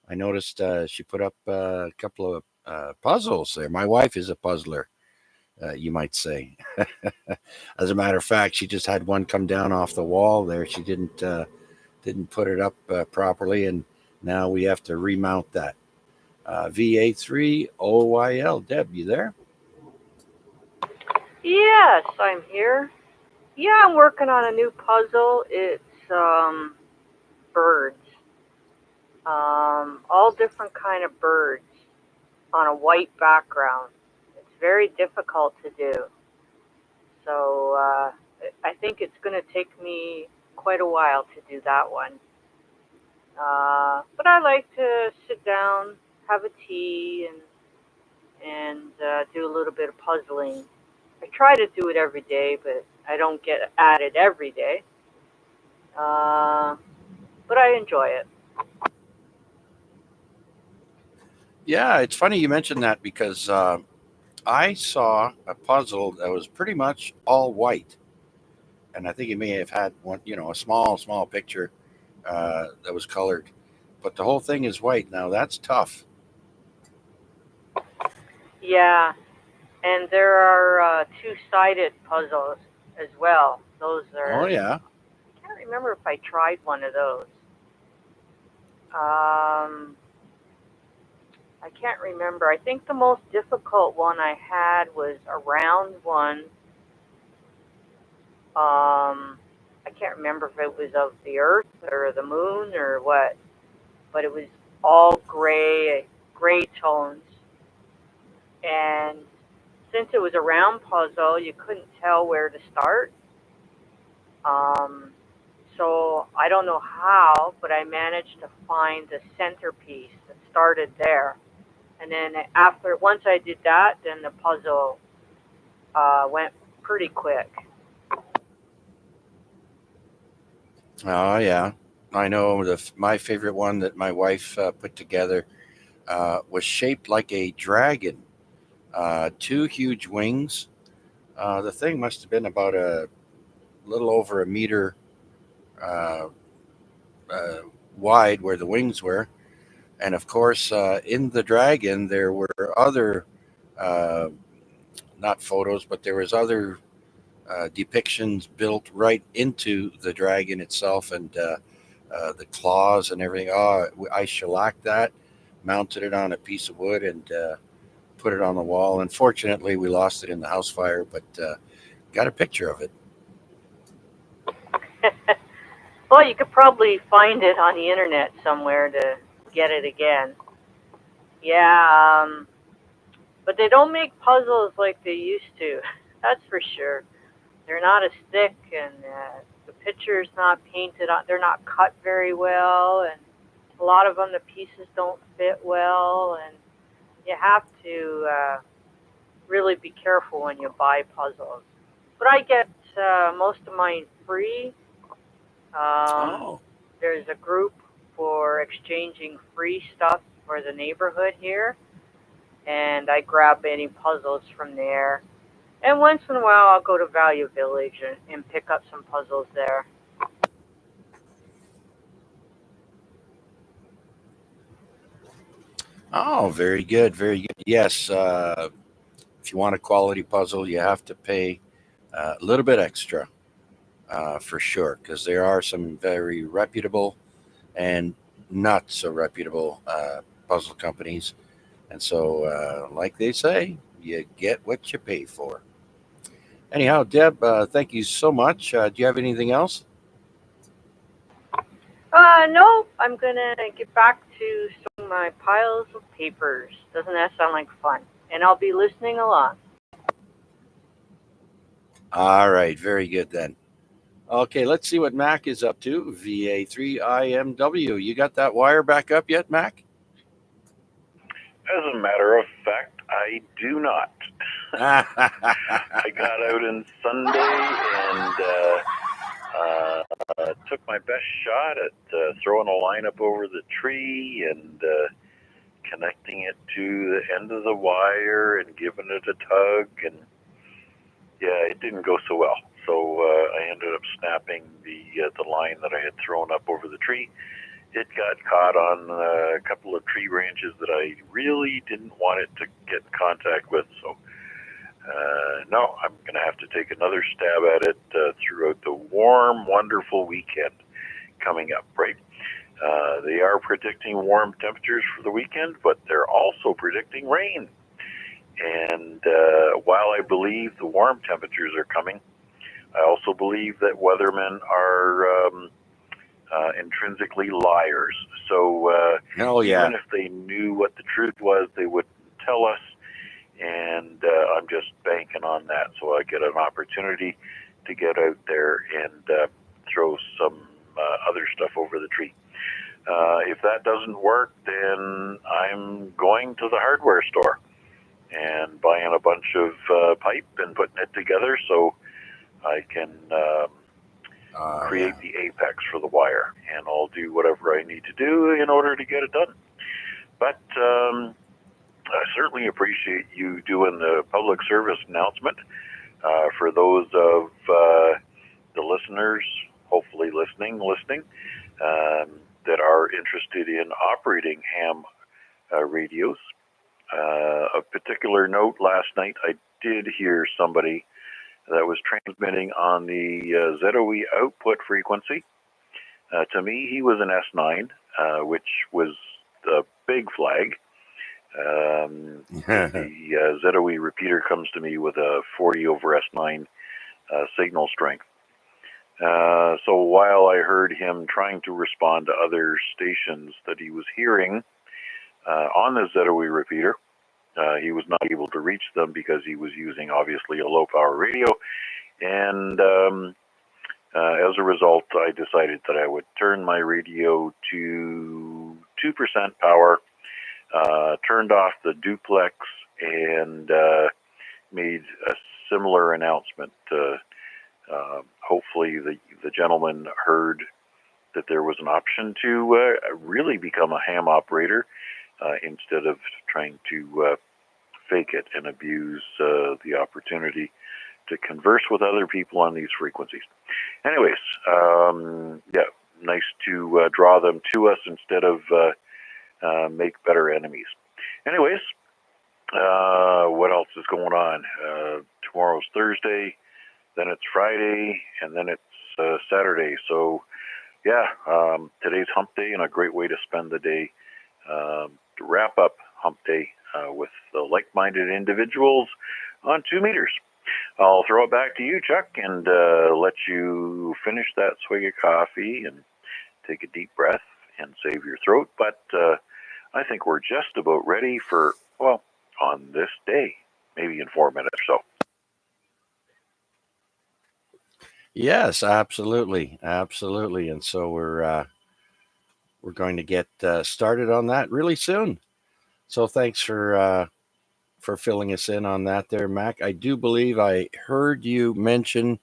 I noticed she put up a couple of puzzles there. My wife is a puzzler, you might say. As a matter of fact, she just had one come down off the wall there. She didn't put it up properly, and now we have to remount that. VA3 OYL. Deb, you there? Yes, I'm here. Yeah, I'm working on a new puzzle. It's birds. All different kind of birds on a white background. It's very difficult to do. So I think it's going to take me quite a while to do that one. But I like to sit down, have a tea, and do a little bit of puzzling. I try to do it every day, but I don't get at it every day. But I enjoy it. Yeah, it's funny you mentioned that because I saw a puzzle that was pretty much all white. and I think he may have had one, a small picture that was colored, but the whole thing is white. Now that's tough. Yeah, and there are two-sided puzzles as well. Those Oh are, yeah. I can't remember if I tried one of those. I can't remember. I think the most difficult one I had was a round one. I can't remember if it was of the Earth or the Moon or what, but it was all gray tones. And since it was a round puzzle, you couldn't tell where to start. Um, so I don't know how, but I managed to find the centerpiece that started there. And then once I did that, then the puzzle went pretty quick. Oh yeah. I know my favorite one that my wife put together was shaped like a dragon. Two huge wings. The thing must have been about a little over a meter uh, uh, wide where the wings were. And of course, in the dragon, there were other, uh, not photos, but there was other depictions built right into the dragon itself, and the claws and everything. Oh, I shellacked that, mounted it on a piece of wood, and put it on the wall. Unfortunately, we lost it in the house fire, but got a picture of it. Well, you could probably find it on the internet somewhere to get it again. Yeah, but they don't make puzzles like they used to. That's for sure. They're not as thick, and the picture's not painted on. They're not cut very well, and a lot of them the pieces don't fit well, and you have to really be careful when you buy puzzles. But I get most of mine free. Oh, There's a group for exchanging free stuff for the neighborhood here, and I grab any puzzles from there. And once in a while, I'll go to Value Village and pick up some puzzles there. oh, very good, very good. Yes, if you want a quality puzzle, you have to pay a little bit extra for sure, because there are some very reputable and not so reputable puzzle companies. And so, like they say, you get what you pay for. Anyhow, Deb, thank you so much. Do you have anything else? No, I'm gonna get back to some of my piles of papers. Doesn't that sound like fun? And I'll be listening along. All right, very good then. Okay, let's see what Mac is up to. VA3IMW. You got that wire back up yet, Mac? As a matter of fact, I do not. I got out on Sunday and took my best shot at throwing a line up over the tree and connecting it to the end of the wire and giving it a tug, and yeah, it didn't go so well. So I ended up snapping the line that I had thrown up over the tree. It got caught on a couple of tree branches that I really didn't want it to get in contact with. So no, I'm going to have to take another stab at it throughout the warm, wonderful weekend coming up, right? They are predicting warm temperatures for the weekend, but they're also predicting rain. And while I believe the warm temperatures are coming, I also believe that weathermen are intrinsically liars. So even if they knew what the truth was, they wouldn't tell us. And I'm just banking on that, so I get an opportunity to get out there and throw some other stuff over the tree. If that doesn't work, then I'm going to the hardware store and buying a bunch of pipe and putting it together so I can create the apex for the wire, and I'll do whatever I need to do in order to get it done. But I certainly appreciate you doing the public service announcement for those of the listeners, hopefully listening, that are interested in operating ham radios. A particular note, last night I did hear somebody that was transmitting on the ZOE output frequency. To me, he was an S9, which was the big flag. The ZOE repeater comes to me with a 40 over S9 signal strength. So while I heard him trying to respond to other stations that he was hearing on the ZOE repeater, he was not able to reach them because he was using obviously a low power radio. And as a result, I decided that I would turn my radio to 2% power, turned off the duplex, and made a similar announcement. Hopefully the gentleman heard that there was an option to really become a ham operator instead of trying to fake it and abuse the opportunity to converse with other people on these frequencies. Anyways, nice to draw them to us instead of make better enemies. Anyways, what else is going on? Tomorrow's Thursday, then it's Friday, and then it's Saturday. So, today's hump day and a great way to spend the day to wrap up hump day with like-minded individuals on 2 meters. I'll throw it back to you, Chuck, and let you finish that swig of coffee and take a deep breath and save your throat. But I think we're just about ready for, on this day, maybe in 4 minutes or so. Yes, absolutely. And so we're going to get started on that really soon. So thanks for filling us in on that there, Mac. I do believe I heard you mention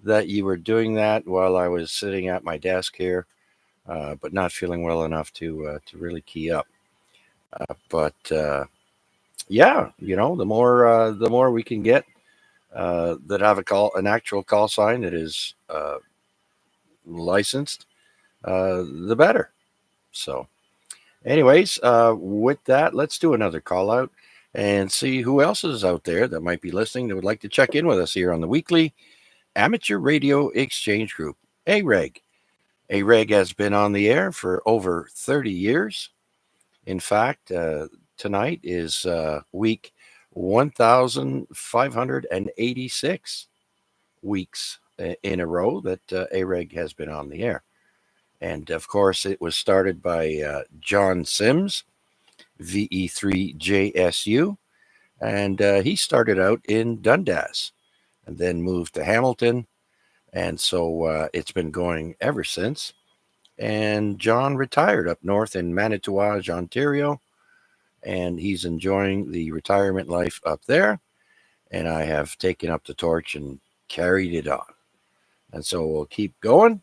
that you were doing that while I was sitting at my desk here, but not feeling well enough to really key up. The more we can get that have an actual call sign that is licensed, the better. So, anyways, with that, let's do another call out and see who else is out there that might be listening that would like to check in with us here on the weekly Amateur Radio Exchange Group, AREG. AREG has been on the air for over 30 years. In fact, tonight is week 1,586 weeks in a row that AREG has been on the air. And of course, it was started by John Sims, VE3JSU, and he started out in Dundas and then moved to Hamilton. And so it's been going ever since. And John retired up north in Manitouwadge, Ontario, and he's enjoying the retirement life up there. And I have taken up the torch and carried it on. And so we'll keep going.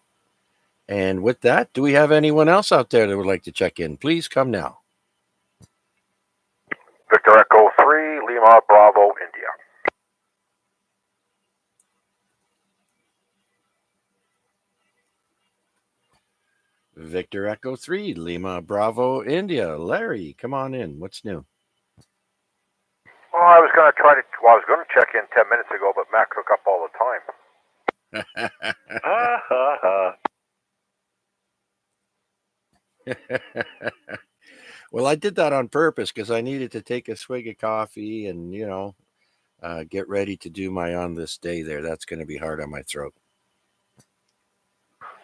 And with that, do we have anyone else out there that would like to check in? Please come now. Victor Echo 3, Lima Bravo, India. Victor Echo 3, Lima Bravo, India. Larry, come on in. What's new? Well, I was going to check in 10 minutes ago, but Mac took up all the time. Well, I did that on purpose because I needed to take a swig of coffee and, get ready to do my on this day there. That's going to be hard on my throat.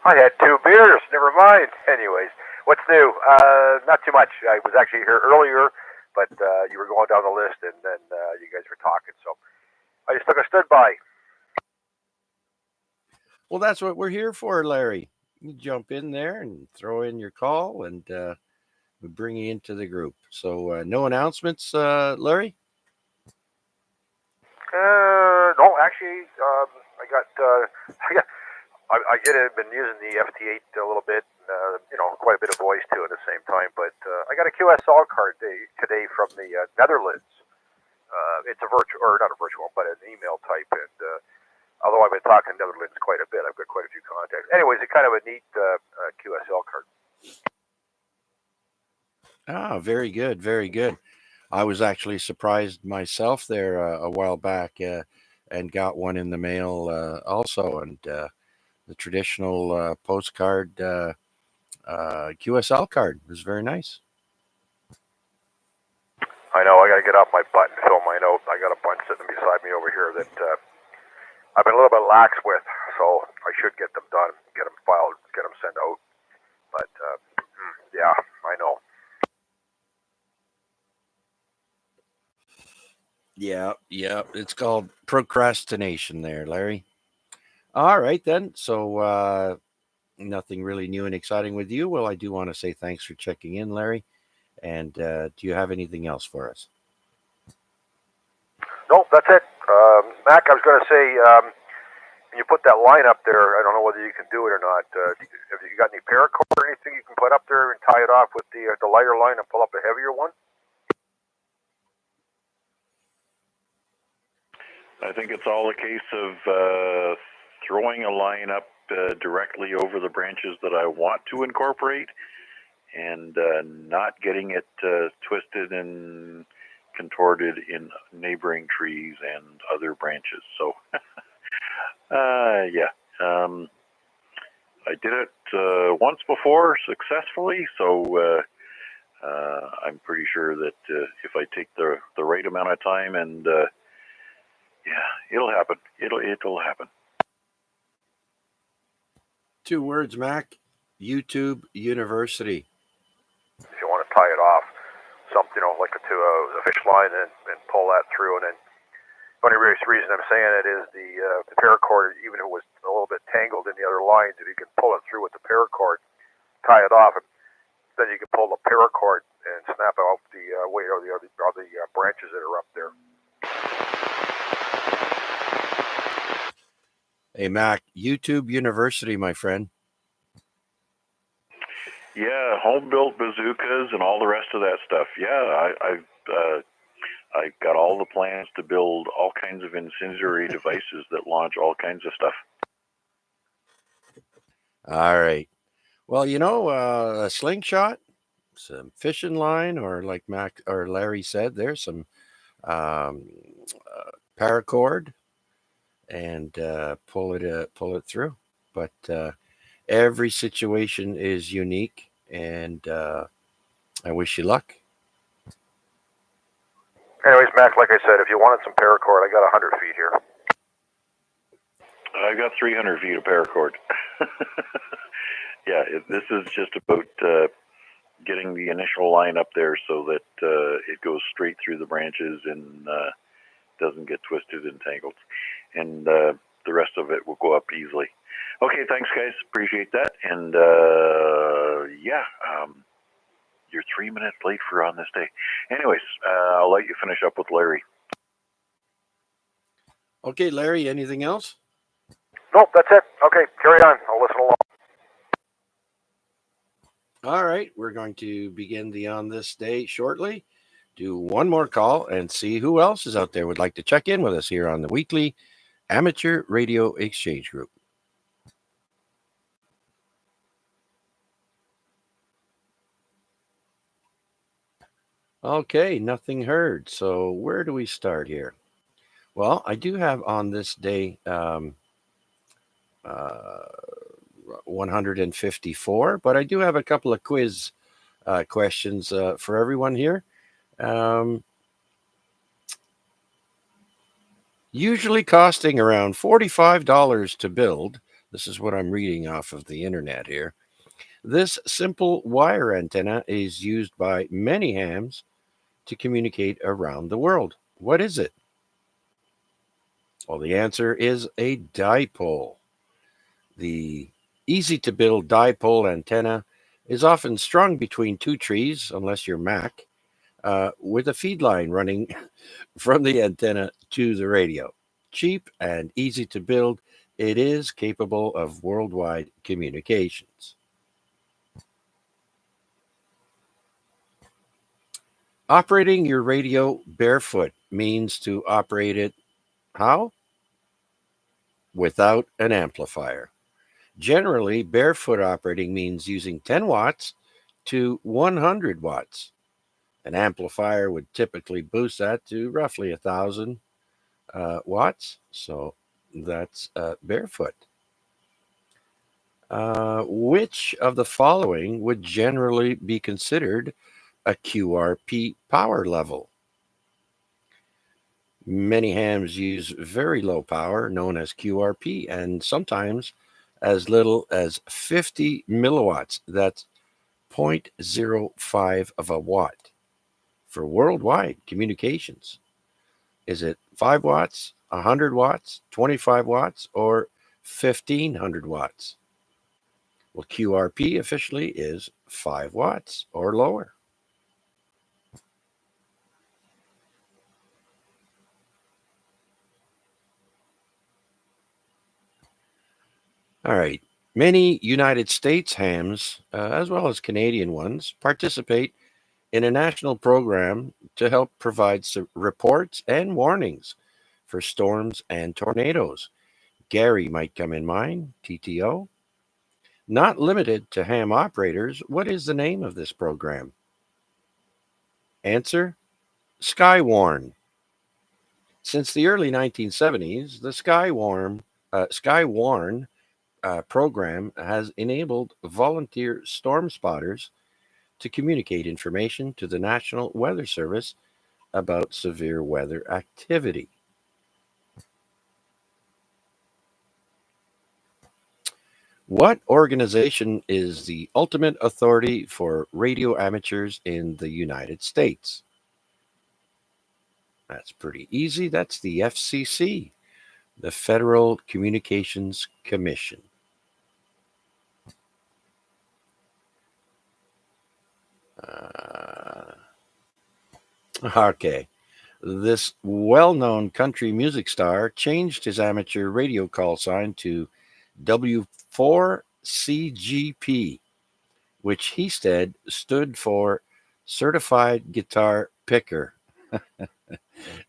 I had 2 beers. Never mind. Anyways, what's new? Not too much. I was actually here earlier, but you were going down the list, and then you guys were talking, so I just took a stood by. Well, that's what we're here for, Larry. You jump in there and throw in your call, and we bring you into the group. So no announcements, Larry? No, actually, I have been using the FT8 a little bit, quite a bit of voice too at the same time. But I got a QSL card today from the Netherlands. It's a virtual, or not a virtual, but an email type, and Although I've been talking to Netherlands quite a bit, I've got quite a few contacts. Anyways, it's kind of a neat QSL card. Ah, very good, very good. I was actually surprised myself there a while back and got one in the mail also, and the traditional postcard QSL card was very nice. I know I got to get off my butt and fill my note. I got a bunch sitting beside me over here that I've been a little bit lax with, so I should get them done, get them filed, get them sent out. But yeah, I know. Yeah, yeah. It's called procrastination there, Larry. All right, then. So nothing really new and exciting with you. Well, I do want to say thanks for checking in, Larry. And do you have anything else for us? Nope, that's it. Mac, I was going to say, when you put that line up there, I don't know whether you can do it or not. Have you got any paracord or anything you can put up there and tie it off with the lighter line and pull up a heavier one? I think it's all a case of throwing a line up directly over the branches that I want to incorporate and not getting it twisted and contorted in neighboring trees and other branches. So, yeah. I did it once before successfully, so I'm pretty sure that if I take the right amount of time and yeah, it'll happen. It'll happen. 2 words, Mac. YouTube University. If you want to tie it off, something like to a fish line and pull that through, and then the only reason I'm saying it is the paracord, even if it was a little bit tangled in the other lines, if you can pull it through with the paracord, tie it off, and then you can pull the paracord and snap out the weight of the branches that are up there. Hey, Mac, YouTube University, my friend. Yeah, home-built bazookas and all the rest of that stuff. Yeah, I've got all the plans to build all kinds of incendiary devices that launch all kinds of stuff. All right. Well, a slingshot, some fishing line, or like Mac or Larry said, there's some paracord, and pull it through. But every situation is unique, and I wish you luck. Anyways, Mac, like I said, if you wanted some paracord, I got 100 feet here. I've got 300 feet of paracord. Yeah, this is just about getting the initial line up there so that it goes straight through the branches and doesn't get twisted and tangled. And the rest of it will go up easily. Okay, thanks, guys. Appreciate that. And yeah, you're 3 minutes late for on this day. Anyways, I'll let you finish up with Larry. Okay, Larry, anything else? Nope, that's it. Okay, carry on. I'll listen along. All right, we're going to begin the On This Day shortly. Do one more call and see who else is out there would like to check in with us here on the weekly Amateur Radio Exchange Group. Okay, nothing heard. So where do we start here? Well, I do have on this day 154, but I do have a couple of quiz questions for everyone here. Usually costing around $45 to build. This is what I'm reading off of the internet here. This simple wire antenna is used by many hams to communicate around the world. What is it? Well, the answer is a dipole. The easy-to-build dipole antenna is often strung between 2 trees, unless you're Mac, with a feed line running from the antenna to the radio. Cheap and easy to build, it is capable of worldwide communications. Operating your radio barefoot means to operate it how? without an amplifier. Generally, barefoot operating means using 10 watts to 100 watts. An amplifier would typically boost that to roughly 1,000 watts. So that's barefoot. Which of the following would generally be considered a QRP power level? Many hams use very low power, known as QRP, and sometimes as little as 50 milliwatts. That's 0.05 of a watt for worldwide communications. Is it 5 watts, 100 watts, 25 watts, or 1500 watts? Well, QRP officially is 5 watts or lower. All right. Many United States hams, as well as Canadian ones, participate in a national program to help provide reports and warnings for storms and tornadoes. Gary might come in mind, TTO. Not limited to ham operators, what is the name of this program? Answer: Skywarn. Since the early 1970s, the Skywarn program has enabled volunteer storm spotters to communicate information to the National Weather Service about severe weather activity. What organization is the ultimate authority for radio amateurs in the United States? That's pretty easy. That's the FCC, the Federal Communications Commission. Okay. This well-known country music star changed his amateur radio call sign to W4CGP, which he said stood for Certified Guitar Picker.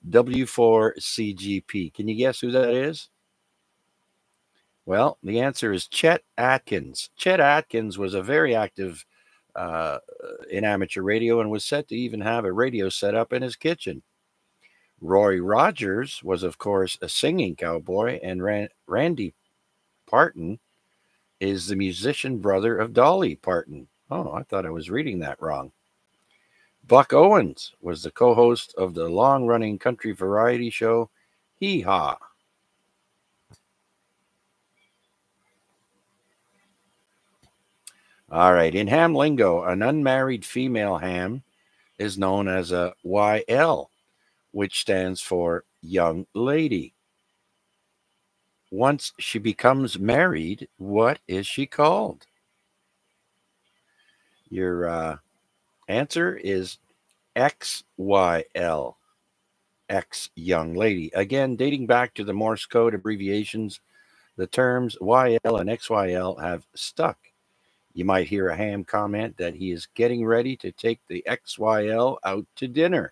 W4CGP. Can you guess who that is? Well, the answer is Chet Atkins. Chet Atkins was a very active in amateur radio and was said to even have a radio set up in his kitchen. Roy Rogers was, of course, a singing cowboy, and Randy Parton is the musician brother of Dolly Parton. Oh, I thought I was reading that wrong. Buck Owens was the co-host of the long-running country variety show Hee Haw. All right, in ham lingo, an unmarried female ham is known as a YL, which stands for young lady. Once she becomes married, what is she called? Your answer is XYL, X young lady. Again, dating back to the Morse code abbreviations, the terms YL and XYL have stuck. You might hear a ham comment that he is getting ready to take the XYL out to dinner.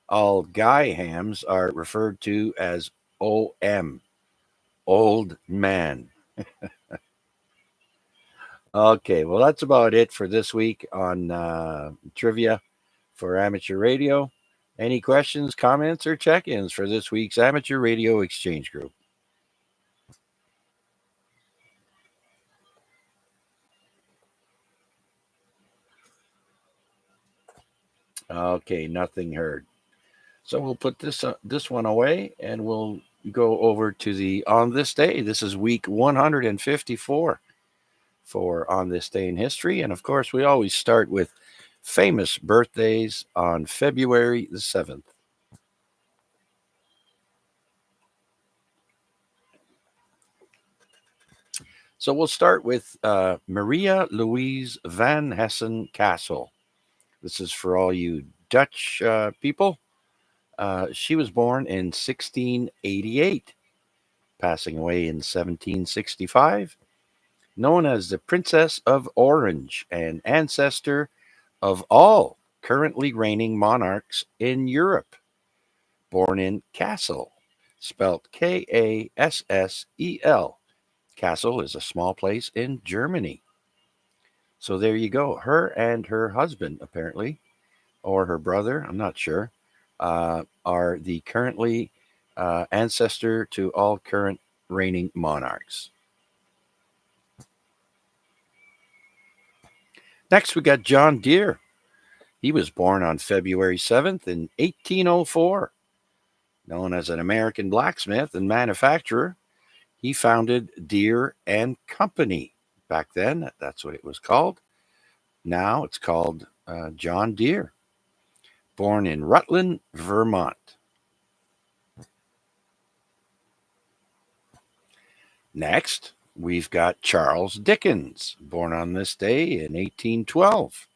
All guy hams are referred to as OM, old man. Okay, well, that's about it for this week on trivia for amateur radio. Any questions, comments, or check-ins for this week's Amateur Radio Exchange Group? Okay, nothing heard. So we'll put this one away, and we'll go over to the On This Day. This is week 154 for On This Day in History. And of course, we always start with famous birthdays on February the 7th. So we'll start with Maria Louise van Hessen Castle. This is for all you Dutch people. She was born in 1688, passing away in 1765, known as the Princess of Orange and ancestor of all currently reigning monarchs in Europe. Born in Kassel, spelt Kassel. Kassel is a small place in Germany. So there you go. Her and her husband, apparently, or her brother, I'm not sure, are the currently ancestor to all current reigning monarchs. Next, we got John Deere. He was born on February 7th in 1804. Known as an American blacksmith and manufacturer, he founded Deere and Company. Back then, that's what it was called. Now it's called John Deere. Born in Rutland, Vermont. Next, we've got Charles Dickens, born on this day in 1812.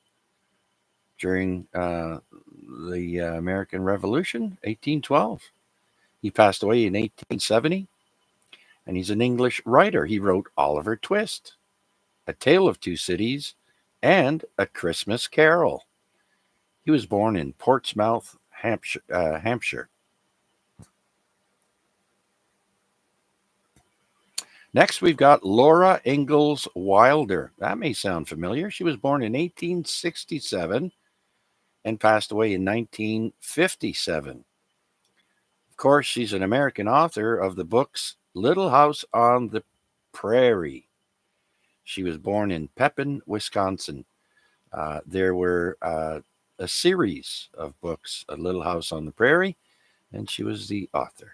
During the American Revolution, 1812. He passed away in 1870, and he's an English writer. He wrote Oliver Twist, A Tale of Two Cities, and A Christmas Carol. He was born in Portsmouth, Hampshire. Next, we've got Laura Ingalls Wilder. That may sound familiar. She was born in 1867 and passed away in 1957. Of course, she's an American author of the books Little House on the Prairie. She was born in Pepin, Wisconsin. There were a series of books, A Little House on the Prairie, and she was the author.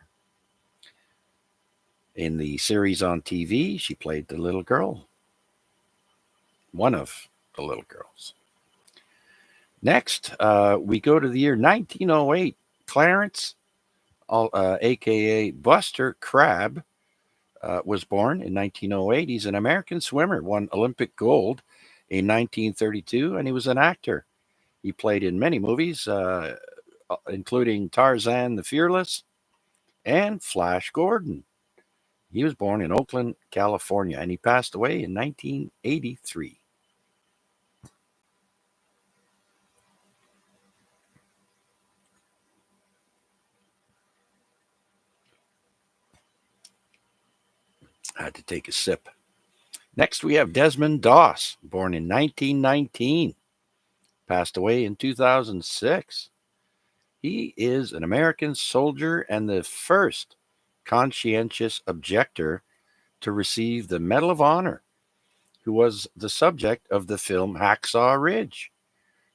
In the series on TV, she played the little girl, one of the little girls. Next, we go to the year 1908. Clarence, a.k.a. Buster Crabbe, was born in 1908. He's an American swimmer, won Olympic gold in 1932, and he was an actor. He played in many movies, including Tarzan the Fearless and Flash Gordon. He was born in Oakland, California, and he passed away in 1983. I had to take a sip. Next, we have Desmond Doss, born in 1919, passed away in 2006. He is an American soldier and the first conscientious objector to receive the Medal of Honor, who was the subject of the film Hacksaw Ridge,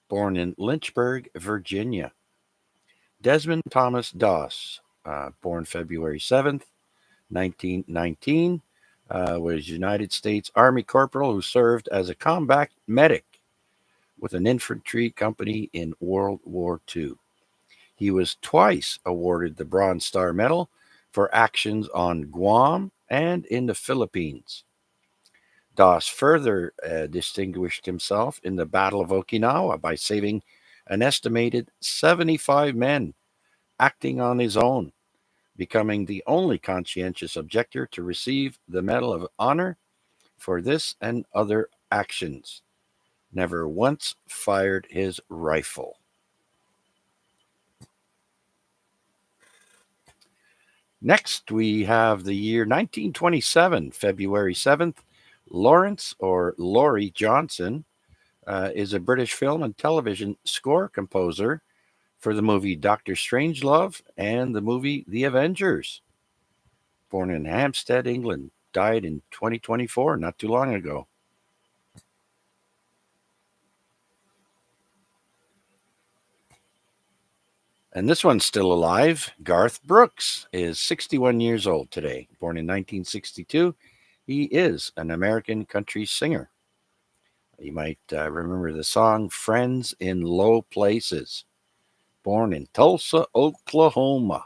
born in Lynchburg, Virginia. Desmond Thomas Doss, born February 7th, 1919, was United States Army corporal who served as a combat medic with an infantry company in World War II. He was twice awarded the Bronze Star Medal for actions on Guam and in the Philippines. Doss further distinguished himself in the Battle of Okinawa by saving an estimated 75 men acting on his own, becoming the only conscientious objector to receive the Medal of Honor for this and other actions. Never once fired his rifle. Next, we have the year 1927, February 7th. Lawrence, or Laurie Johnson, is a British film and television score composer for the movie Doctor Strangelove and the movie The Avengers. Born in Hampstead, England, died in 2024, not too long ago. And this one's still alive. Garth Brooks is 61 years old today, born in 1962. He is an American country singer. You might remember the song Friends in Low Places. Born in Tulsa, Oklahoma.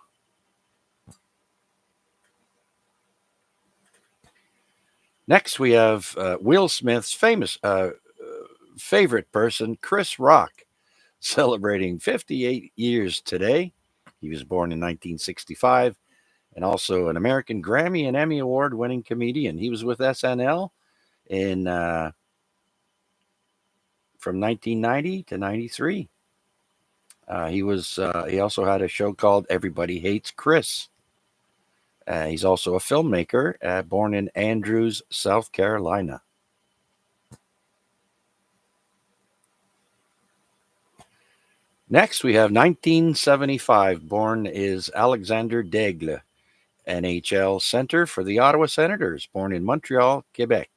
Next, we have Will Smith's famous favorite person, Chris Rock, celebrating 58 years today. He was born in 1965 and also an American Grammy and Emmy Award winning comedian. He was with SNL in from 1990 to 93. He also had a show called Everybody Hates Chris. He's also a filmmaker, born in Andrews, South Carolina. Next, we have 1975. Born is Alexander Daigle, NHL center for the Ottawa Senators, born in Montreal, Quebec.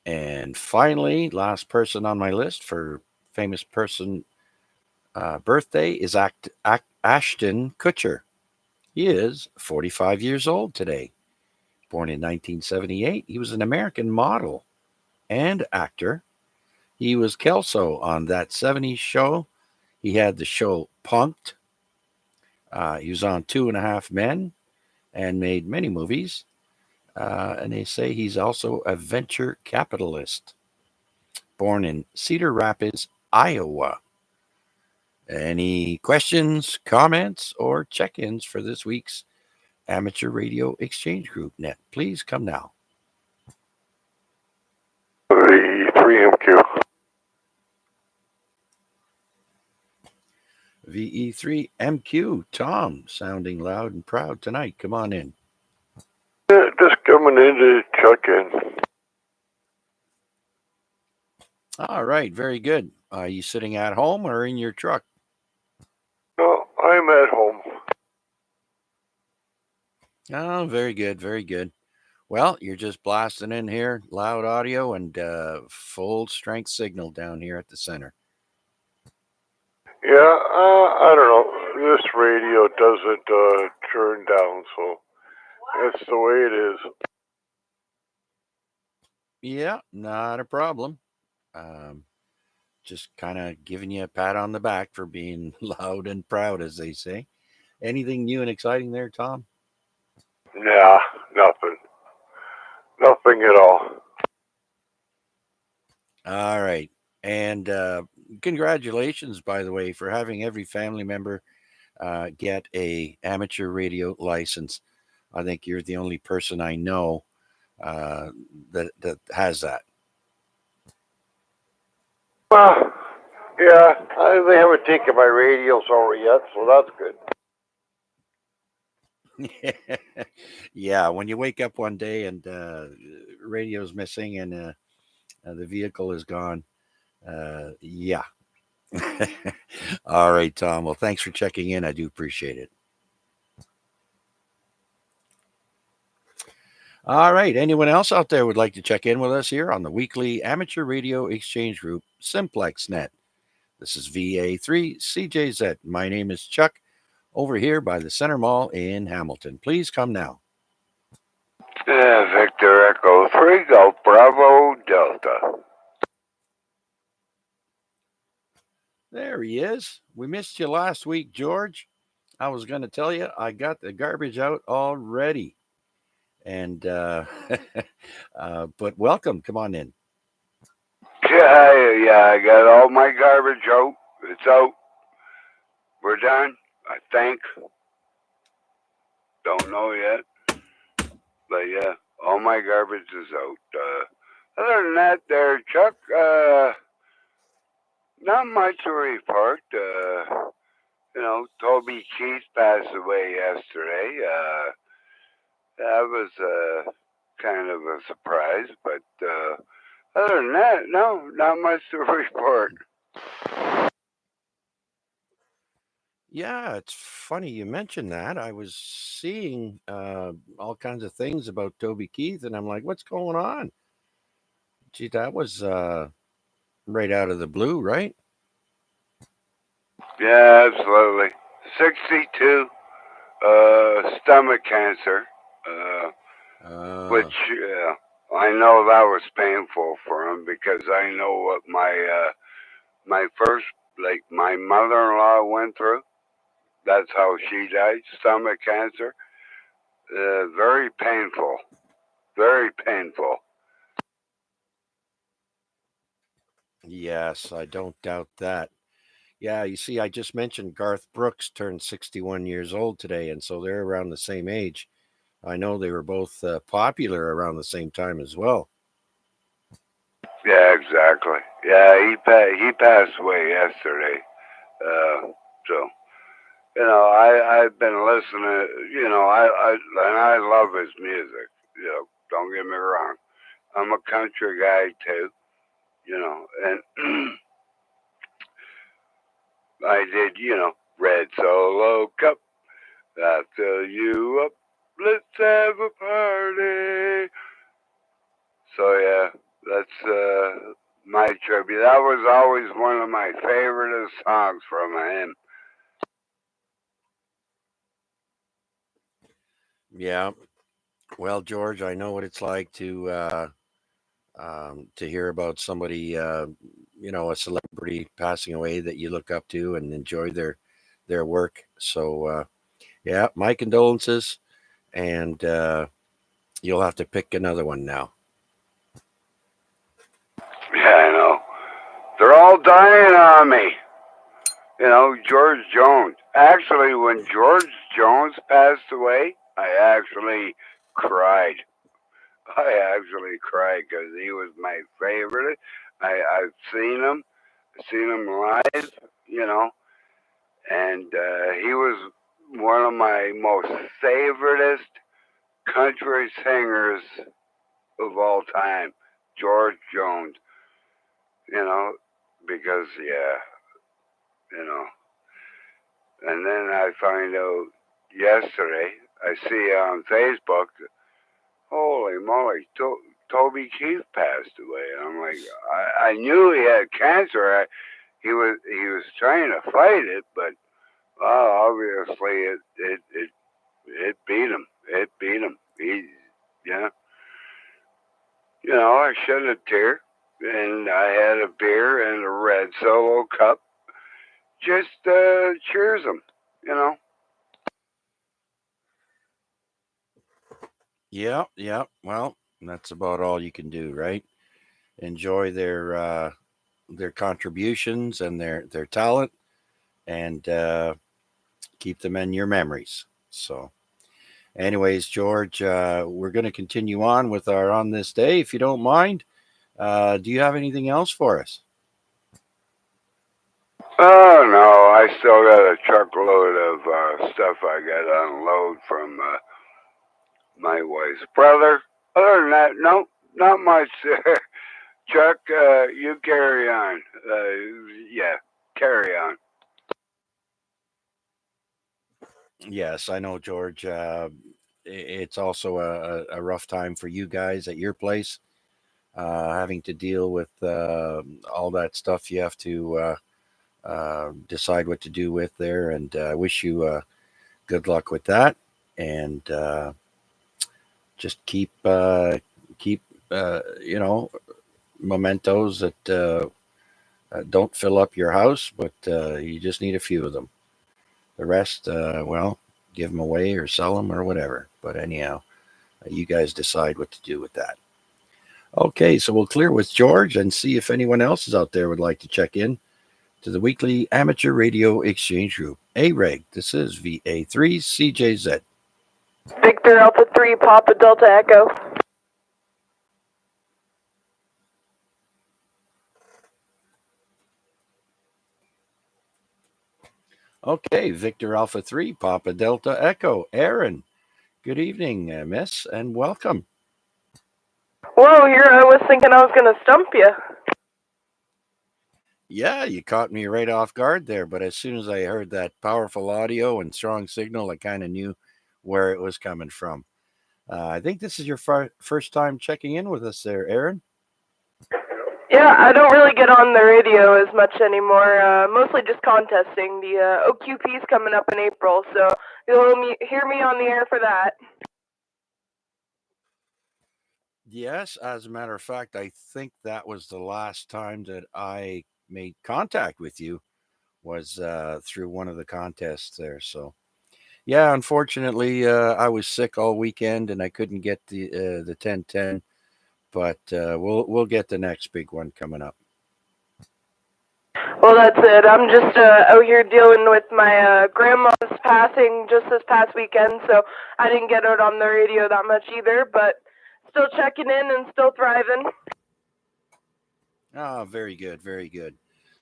And finally, last person on my list for famous person birthday is Ashton Kutcher. He is 45 years old today. Born in 1978, he was an American model and actor. He was Kelso on That 70s Show. He had the show Punk'd. He was on Two and a Half Men and made many movies. And they say he's also a venture capitalist. Born in Cedar Rapids, Iowa. Any questions, comments, or check-ins for this week's Amateur Radio Exchange Group Net? Please come now. VE3MQ. VE3MQ, Tom, sounding loud and proud tonight. Come on in. Yeah, just coming in to check in. All right, very good. Are you sitting at home or in your truck? No, I'm at home. Oh, very good, very good. Well, you're just blasting in here, loud audio and full strength signal down here at the center. Yeah, I don't know. This radio doesn't turn down, so that's the way it is. Yeah, not a problem. Just kind of giving you a pat on the back for being loud and proud, as they say. Anything new and exciting there, Tom? Nah, nothing. Nothing at all. All right. And congratulations, by the way, for having every family member get a amateur radio license. I think you're the only person I know that has that. Well, yeah, they haven't taken my radios over yet, so that's good. Yeah, when you wake up one day and radio's missing and the vehicle is gone, yeah. All right, Tom. Well, thanks for checking in. I do appreciate it. All right. Anyone else out there would like to check in with us here on the weekly amateur radio exchange group, Simplex Net? This is VA3CJZ. My name is Chuck, over here by the Center Mall in Hamilton. Please come now. Victor Echo 3, Golf Bravo Delta. There he is. We missed you last week, George. I was going to tell you I got the garbage out already. And, but welcome. Come on in. Yeah, I got all my garbage out. It's out. We're done, I think. Don't know yet. But yeah, all my garbage is out. Other than that there, Chuck, not much to report. Toby Keith passed away yesterday. That was kind of a surprise, but other than that, no, not much to report. Yeah, it's funny you mentioned that. I was seeing all kinds of things about Toby Keith, and I'm like, what's going on? Gee, that was right out of the blue, right? Yeah, absolutely. 62, stomach cancer, which I know that was painful for him because I know what my first, my mother-in-law went through. That's how she died, stomach cancer. Very painful. Very painful. Yes, I don't doubt that. Yeah, you see, I just mentioned Garth Brooks turned 61 years old today, and so they're around the same age. I know they were both popular around the same time as well. Yeah, exactly. Yeah, he passed away yesterday. So I've been listening. And I love his music. Don't get me wrong. I'm a country guy too. And I did, Red Solo Cup. I'll fill you up. Let's have a party. So yeah, that's my tribute. That was always one of my favorite songs from him. Yeah. Well, George, I know what it's like to hear about somebody, a celebrity passing away that you look up to and enjoy their work. So, yeah, my condolences, and you'll have to pick another one now. Yeah, I know. They're all dying on me. George Jones. Actually, when George Jones passed away, I actually cried. I actually cried because he was my favorite. I've seen him live, and he was one of my most favoriteest country singers of all time, George Jones. Because you know, and then I find out yesterday. I see on Facebook, holy moly, Toby Keith passed away. I'm like, I knew he had cancer. He was trying to fight it, but obviously it beat him. It beat him. Yeah. I shed a tear, and I had a beer and a red Solo cup. Just cheers him. Yeah, yeah. Well, that's about all you can do, right? Enjoy their contributions and their talent, and keep them in your memories. So, anyways, George, we're going to continue on with our on this day, if you don't mind. Do you have anything else for us? Oh no, I still got a truckload of stuff I got to unload from my wife's brother. Other than that, no, not much. Chuck, you carry on. Yeah, carry on. Yes, I know, George. It's also a rough time for you guys at your place, having to deal with all that stuff you have to decide what to do with there. And I wish you good luck with that. And just keep mementos that don't fill up your house, but you just need a few of them. The rest, well, give them away or sell them or whatever. But anyhow, you guys decide what to do with that. Okay, so we'll clear with George and see if anyone else is out there would like to check in to the weekly amateur radio exchange group. AREG, this is VA3CJZ. Victor Alpha 3, Papa Delta Echo. Okay, Victor Alpha 3, Papa Delta Echo. Aaron, good evening, miss, and welcome. Whoa, here I was thinking I was going to stump you. Yeah, you caught me right off guard there, but as soon as I heard that powerful audio and strong signal, I kind of knew where it was coming from. I think this is your first time checking in with us there, Aaron. Yeah, I don't really get on the radio as much anymore, mostly just contesting. The OQP is coming up in April, so you'll hear me on the air for that. Yes, as a matter of fact, I think that was the last time that I made contact with you was through one of the contests there. So, yeah, unfortunately, I was sick all weekend and I couldn't get the 1010, but we'll get the next big one coming up. Well, that's it. I'm just out here dealing with my grandma's passing just this past weekend, so I didn't get out on the radio that much either, but still checking in and still thriving. Ah, very good, very good.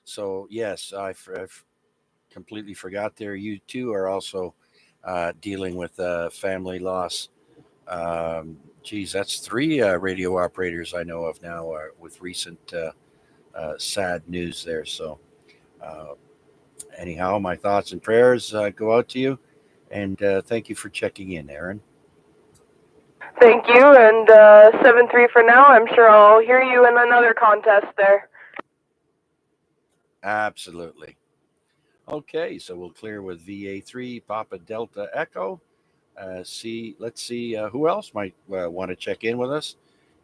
So yes, I completely forgot there. You too are also dealing with family loss. Geez, that's three radio operators I know of now with recent sad news there. So, uh, anyhow, my thoughts and prayers go out to you. And thank you for checking in, Aaron. Thank you, and 7-3 for now. I'm sure I'll hear you in another contest there. Absolutely. Okay, so we'll clear with VA3 Papa Delta Echo. Let's see who else might want to check in with us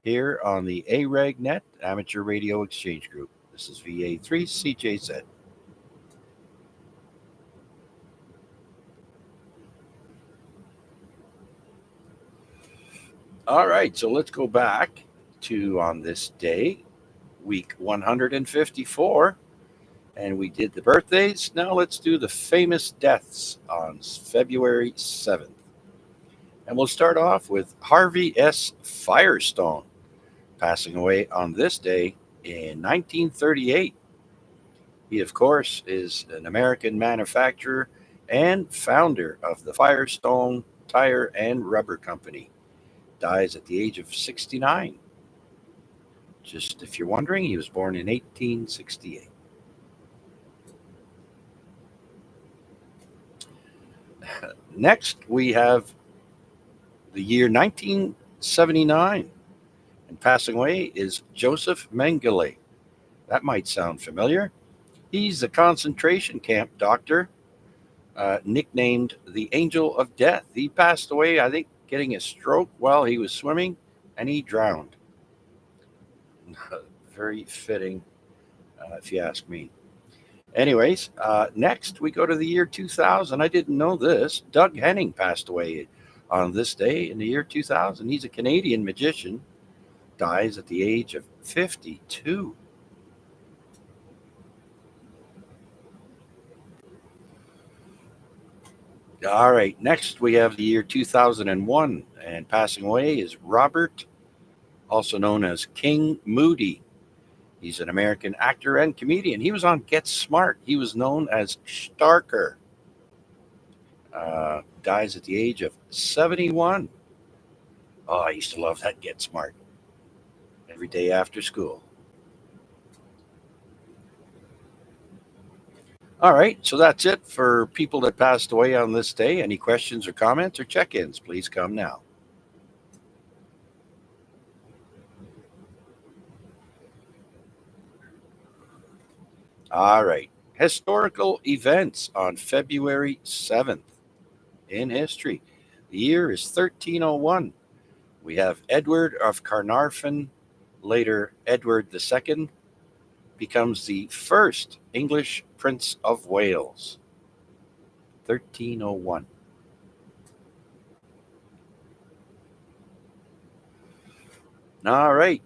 here on the AREG Net Amateur Radio Exchange Group. This is VA3 CJZ. All right, so let's go back to on this day, week 154, and we did the birthdays. Now let's do the famous deaths on February 7th. And we'll start off with Harvey S. Firestone, passing away on this day in 1938. He, of course, is an American manufacturer and founder of the Firestone Tire and Rubber Company. Dies at the age of 69. Just if you're wondering, he was born in 1868. Next, we have the year 1979. And passing away is Joseph Mengele. That might sound familiar. He's a concentration camp doctor, nicknamed the Angel of Death. He passed away, I think, getting a stroke while he was swimming, and he drowned. Very fitting, if you ask me. Anyways, next we go to the year 2000. I didn't know this. Doug Henning passed away on this day in the year 2000. He's a Canadian magician, dies at the age of 52. All right, next we have the year 2001, and passing away is Robert, also known as King Moody. He's an American actor and comedian. He was on Get Smart. He was known as Starker. Dies at the age of 71. Oh, I used to love that Get Smart every day after school. All right, so that's it for people that passed away on this day. Any questions or comments or check-ins, please come now. All right, historical events on February 7th in history. The year is 1301. We have Edward of Carnarvon, later Edward II, becomes the first English Prince of Wales. 1301. All right.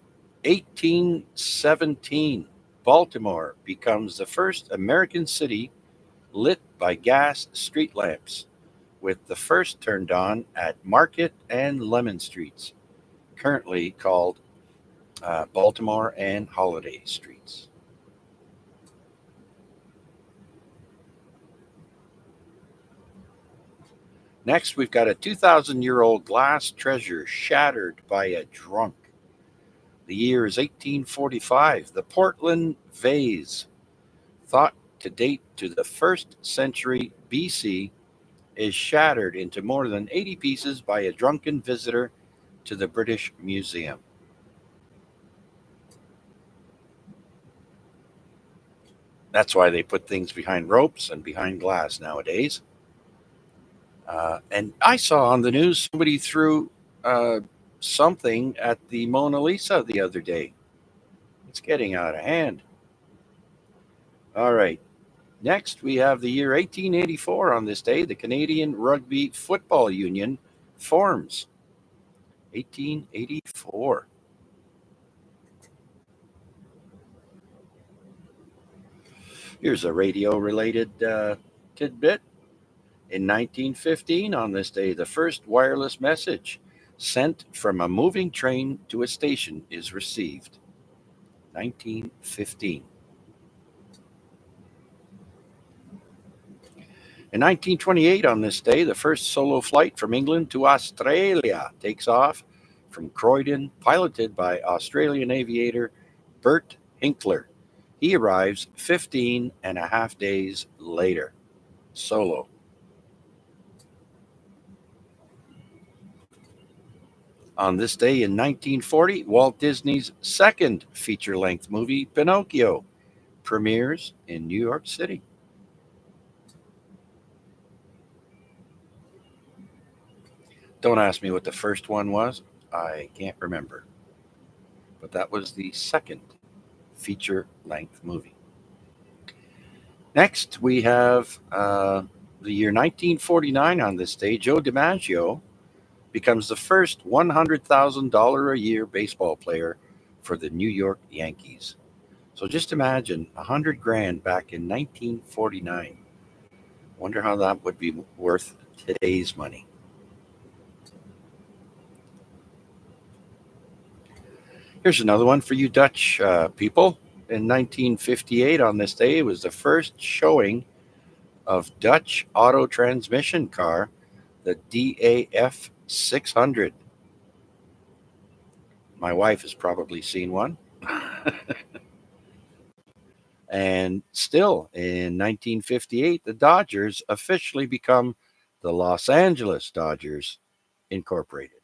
1817. Baltimore becomes the first American city lit by gas street lamps, with the first turned on at Market and Lemon Streets, currently called Baltimore and Holiday Streets. Next, we've got a 2,000-year-old glass treasure shattered by a drunk. The year is 1845. The Portland vase, thought to date to the 1st century BC, is shattered into more than 80 pieces by a drunken visitor to the British Museum. That's why they put things behind ropes and behind glass nowadays. And I saw on the news somebody threw something at the Mona Lisa the other day. It's getting out of hand. All right. Next, we have the year 1884. On this day, the Canadian Rugby Football Union forms. 1884. Here's a radio-related tidbit. In 1915, on this day, the first wireless message sent from a moving train to a station is received. 1915. In 1928, on this day, the first solo flight from England to Australia takes off from Croydon, piloted by Australian aviator Bert Hinkler. He arrives 15 and a half days later, solo. On this day in 1940, Walt Disney's second feature-length movie, Pinocchio, premieres in New York City. Don't ask me what the first one was. I can't remember. But that was the second feature-length movie. Next, we have the year 1949 on this day. Joe DiMaggio becomes the first $100,000 a year baseball player for the New York Yankees. So just imagine $100,000 back in 1949. Wonder how that would be worth today's money. Here's another one for you Dutch people. In 1958, on this day, it was the first showing of Dutch auto transmission car, the DAF 600. My wife has probably seen one. And still, in 1958, the Dodgers officially become the Los Angeles Dodgers Incorporated.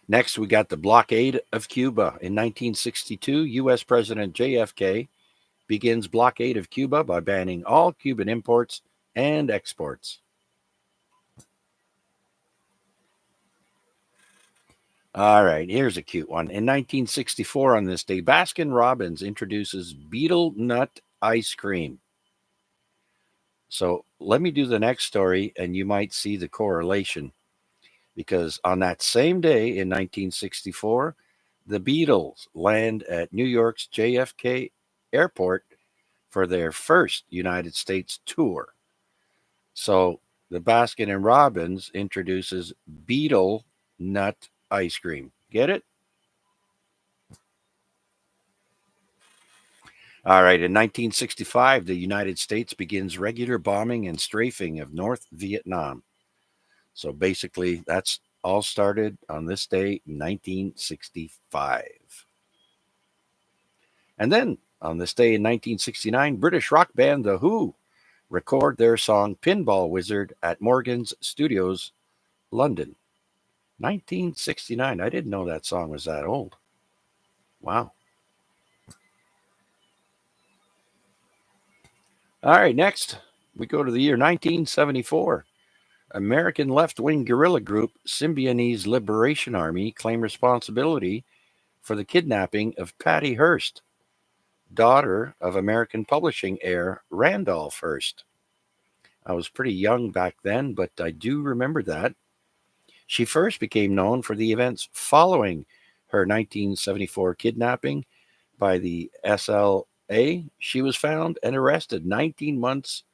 Next, we got the blockade of Cuba. In 1962, U.S. President JFK begins blockade of Cuba by banning all Cuban imports and exports. All right, here's a cute one. In 1964, on this day, Baskin-Robbins introduces beetle nut ice cream. So let me do the next story, and you might see the correlation. Because on that same day in 1964, the Beatles land at New York's JFK Airport for their first United States tour. So the Baskin and Robbins introduces beetle nut ice cream. Get it? All right. In 1965, the United States begins regular bombing and strafing of North Vietnam. So basically, that's all started on this day, 1965. And then on this day in 1969, British rock band The Who record their song Pinball Wizard at Morgan's Studios, London. 1969. I didn't know that song was that old. Wow. All right, next we go to the year 1974. American left-wing guerrilla group Symbionese Liberation Army claim responsibility for the kidnapping of Patty Hearst, daughter of American publishing heir Randolph Hearst. I was pretty young back then, but I do remember that. She first became known for the events following her 1974 kidnapping by the SLA. She was found and arrested 19 months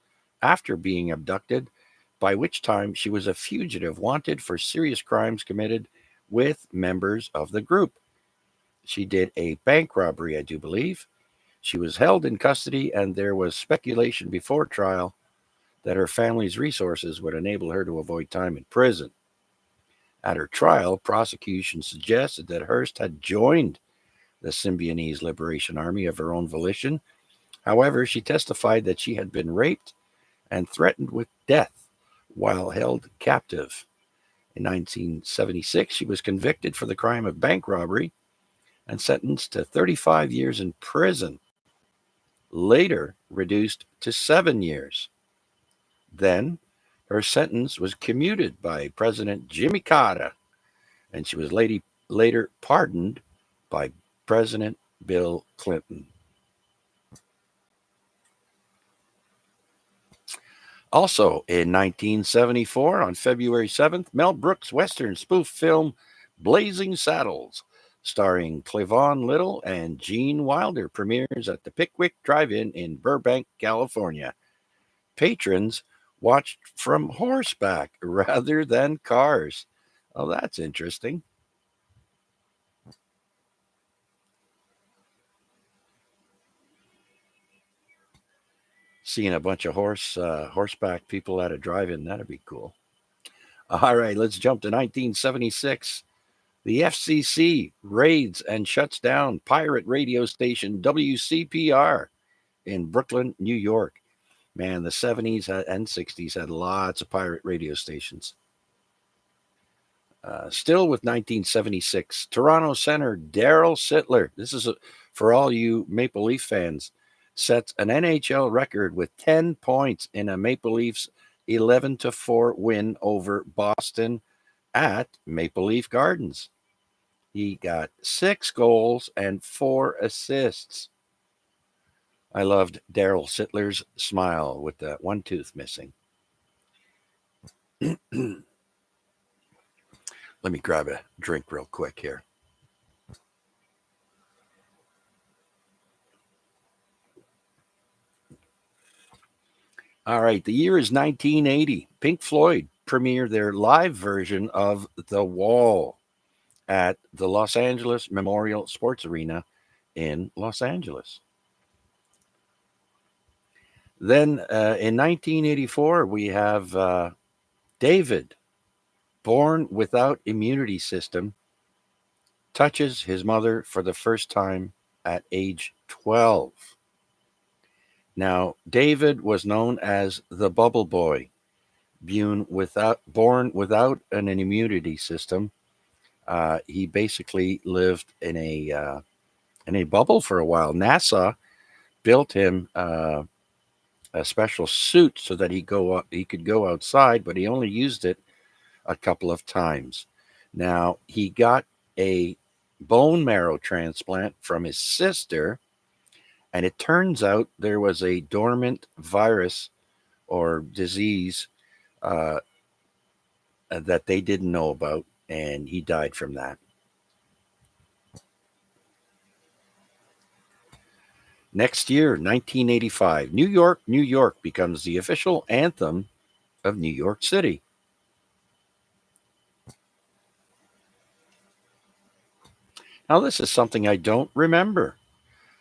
after being abducted, by which time she was a fugitive wanted for serious crimes committed with members of the group. She did a bank robbery, I do believe. She was held in custody, and there was speculation before trial that her family's resources would enable her to avoid time in prison. At her trial, prosecution suggested that Hearst had joined the Symbionese Liberation Army of her own volition. However, she testified that she had been raped and threatened with death while held captive. In 1976, she was convicted for the crime of bank robbery and sentenced to 35 years in prison, later reduced to 7 years. Then her sentence was commuted by President Jimmy Carter, and she was later pardoned by President Bill Clinton. Also in 1974, on February 7th, Mel Brooks' Western spoof film Blazing Saddles, starring Cleavon Little and Gene Wilder, premieres at the Pickwick Drive-In in Burbank, California. Patrons watched from horseback rather than cars. Oh, that's interesting. Seeing a bunch of horseback people at a drive-in, that'd be cool. All right, let's jump to 1976. The FCC raids and shuts down pirate radio station WCPR in Brooklyn, New York. Man, the 70s and 60s had lots of pirate radio stations. Still with 1976, Toronto center Daryl Sittler, this is for all you Maple Leaf fans, sets an NHL record with 10 points in a Maple Leafs 11-4 win over Boston at Maple Leaf Gardens. He got 6 goals and 4 assists. I loved Daryl Sittler's smile with that one tooth missing. Let me grab a drink real quick here. All right, the year is 1980. Pink Floyd premiered their live version of The Wall at the Los Angeles Memorial Sports Arena in Los Angeles. Then in 1984, we have David, born without immunity system, touches his mother for the first time at age 12. Now, David was known as the Bubble Boy, born without an immunity system. He basically lived in a bubble for a while. NASA built him a special suit so that he could go outside, but he only used it a couple of times. Now, he got a bone marrow transplant from his sister, and it turns out there was a dormant virus or disease that they didn't know about, and he died from that. Next year, 1985, New York, New York becomes the official anthem of New York City. Now, this is something I don't remember.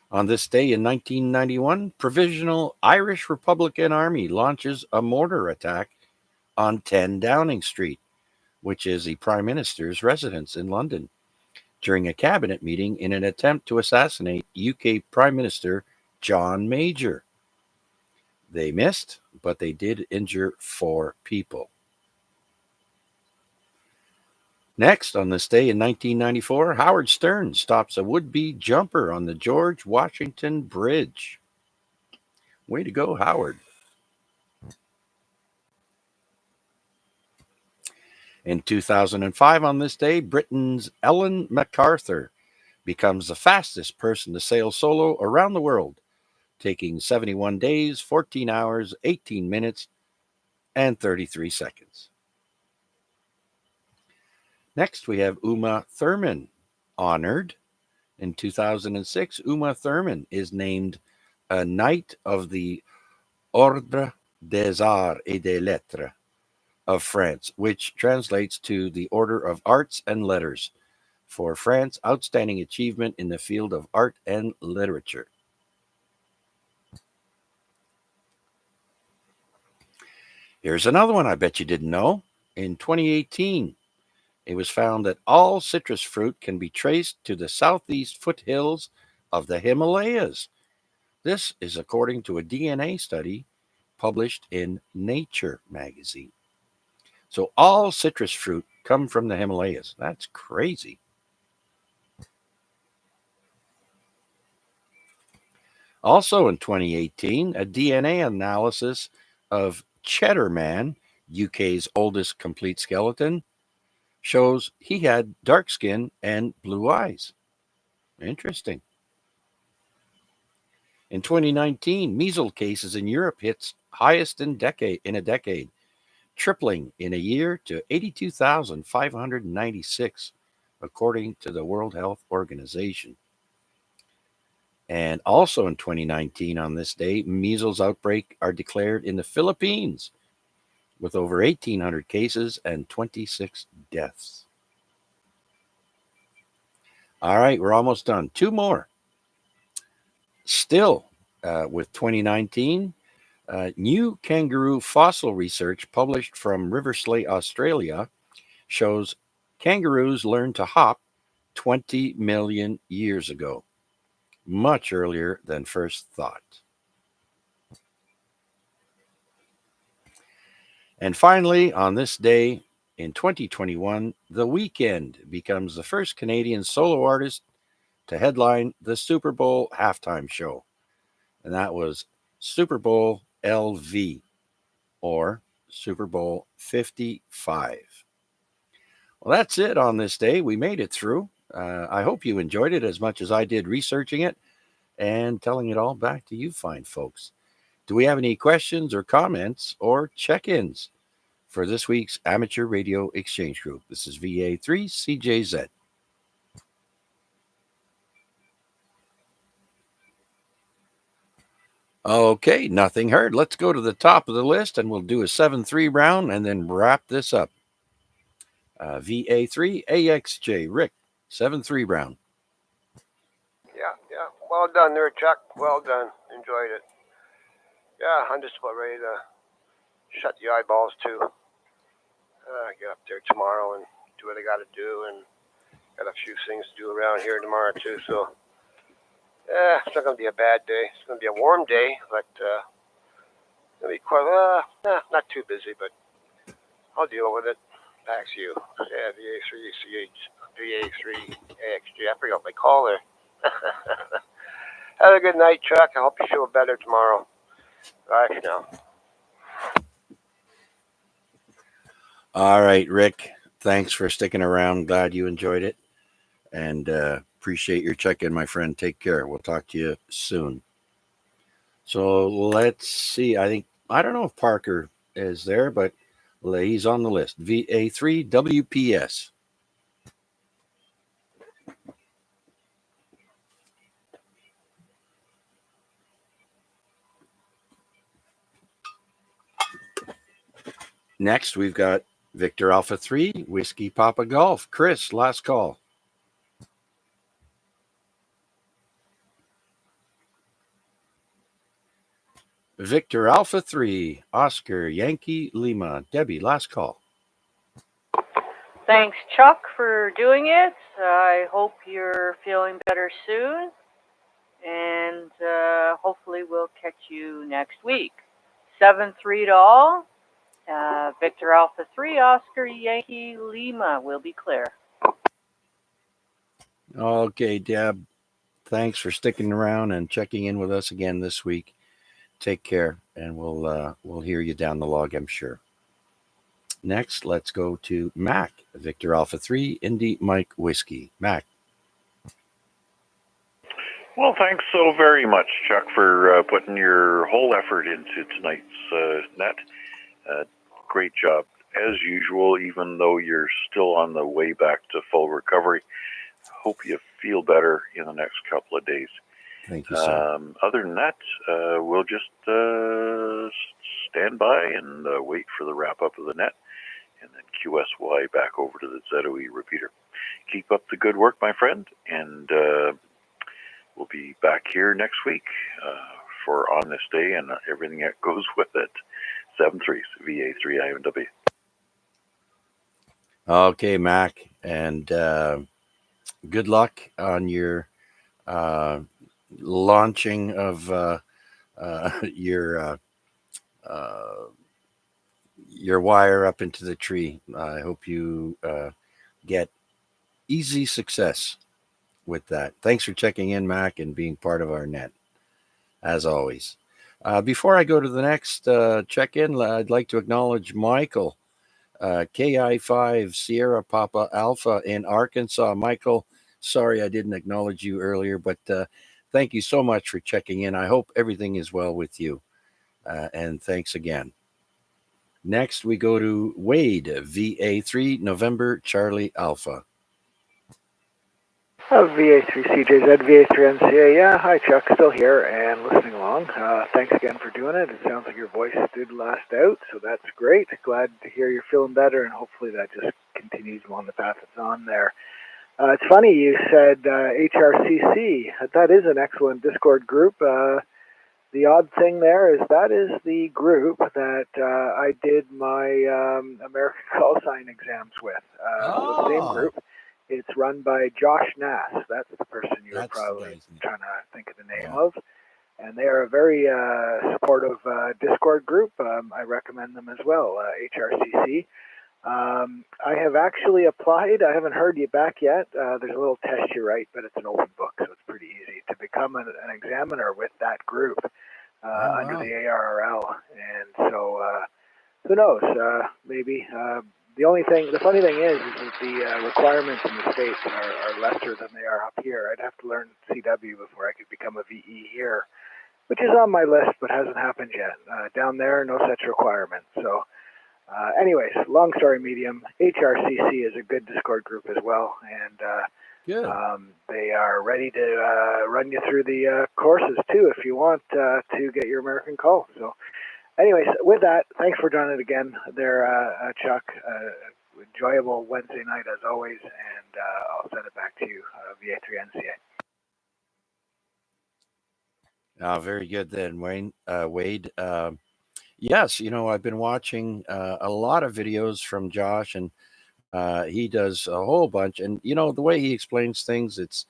On this day in 1991, Provisional Irish Republican Army launches a mortar attack on 10 Downing Street, which is the Prime Minister's residence in London, during a cabinet meeting in an attempt to assassinate UK Prime Minister John Major. They missed, but they did injure 4 people. Next, on this day in 1994, Howard Stern stops a would-be jumper on the George Washington Bridge. Way to go, Howard. In 2005, on this day, Britain's Ellen MacArthur becomes the fastest person to sail solo around the world, taking 71 days, 14 hours, 18 minutes, and 33 seconds. Next, we have Uma Thurman, honored. In 2006, Uma Thurman is named a Knight of the Ordre des Arts et des Lettres of France, which translates to the Order of Arts and Letters, for France's outstanding achievement in the field of art and literature. Here's another one I bet you didn't know. In 2018, it was found that all citrus fruit can be traced to the southeast foothills of the Himalayas. This is according to a DNA study published in Nature magazine. So all citrus fruit come from the Himalayas. That's crazy. Also in 2018, a DNA analysis of Cheddar Man, UK's oldest complete skeleton, shows he had dark skin and blue eyes. Interesting. In 2019, measles cases in Europe hits highest in a decade, tripling in a year to 82,596, according to the World Health Organization. And also in 2019, on this day, measles outbreak are declared in the Philippines, with over 1,800 cases and 26 deaths. All right, we're almost done. 2 more. Still, with 2019, New kangaroo fossil research published from River Slate, Australia, shows kangaroos learned to hop 20 million years ago, much earlier than first thought. And finally, on this day in 2021, The Weeknd becomes the first Canadian solo artist to headline the Super Bowl halftime show. And that was Super Bowl LV, or Super Bowl 55. Well, that's it on this day. We made it through. I hope you enjoyed it as much as I did researching it and telling it all back to you fine folks. Do we have any questions or comments or check-ins for this week's Amateur Radio Exchange Group? This is VA3CJZ. Okay, nothing heard. Let's go to the top of the list and we'll do a 7-3 round and then wrap this up. VA3AXJ, Rick, 7-3 round. Yeah. Well done there, Chuck. Well done. Enjoyed it. Yeah, I'm just about ready to shut the eyeballs too. Get up there tomorrow and do what I got to do, and got a few things to do around here tomorrow too. So, it's not gonna be a bad day. It's gonna be a warm day, but it's gonna be quite not too busy, but I'll deal with it. Back to you. Yeah, VA3AXG. I forgot my caller. Have a good night, Chuck. I hope you feel better tomorrow. Bye for now. All right, Rick. Thanks for sticking around. Glad you enjoyed it. And appreciate your check-in, my friend. Take care. We'll talk to you soon. So let's see. I don't know if Parker is there, but he's on the list. VA3WPS. Next, we've got Victor Alpha 3, Whiskey Papa Golf. Chris, last call. Victor Alpha 3, Oscar Yankee Lima. Debbie, last call. Thanks, Chuck, for doing it. I hope you're feeling better soon. And hopefully we'll catch you next week. 7-3 to all. Victor Alpha 3, Oscar Yankee Lima will be clear. Okay, Deb. Thanks for sticking around and checking in with us again this week. Take care, and we'll hear you down the log, I'm sure. Next, let's go to Mac, Victor Alpha 3, Indy Mike Whiskey. Mac. Well, thanks so very much, Chuck, for putting your whole effort into tonight's net. Great job, as usual, even though you're still on the way back to full recovery. Hope you feel better in the next couple of days. Thank you, sir. Other than that, we'll just stand by and wait for the wrap-up of the net, and then QSY back over to the ZOE repeater. Keep up the good work, my friend, and we'll be back here next week for On This Day and everything that goes with it. 7-3, VA3IMW. Okay, Mac, and good luck on your launching of your wire up into the tree. I hope you get easy success with that. Thanks for checking in, Mac, and being part of our net, as always. Before I go to the next check-in, I'd like to acknowledge Michael, KI5 Sierra Papa Alpha in Arkansas. Michael, sorry I didn't acknowledge you earlier, but thank you so much for checking in. I hope everything is well with you, and thanks again. Next, we go to Wade, VA3 November Charlie Alpha. VA3CJZ, VA3NCA. Yeah, hi, Chuck. Still here and listening along. Thanks again for doing it. It sounds like your voice did last out, so that's great. Glad to hear you're feeling better, and hopefully that just continues on the path it's on there. It's funny you said HRCC. That is an excellent Discord group. The the odd thing there is that is the group that I did my American call sign exams with. So the same group. It's run by Josh Nass. That's the person you're probably trying to think of the name of. And they are a very supportive Discord group. I recommend them as well, HRCC. I have actually applied. I haven't heard you back yet. There's a little test you write, but it's an open book, so it's pretty easy to become an examiner with that group under the ARRL. And so, who knows? Maybe. The funny thing is that the requirements in the States are lesser than they are up here. I'd have to learn CW before I could become a VE here, which is on my list but hasn't happened yet. Down there, no such requirement. So. Anyways, long story medium, HRCC is a good Discord group as well, and they are ready to run you through the courses too if you want to get your American call. So anyways, with that, thanks for joining it again there, Chuck. Enjoyable Wednesday night as always, and I'll send it back to you, VA3NCA. Very good then, Wade. Yes, I've been watching a lot of videos from Josh, and he does a whole bunch. And the way he explains things, it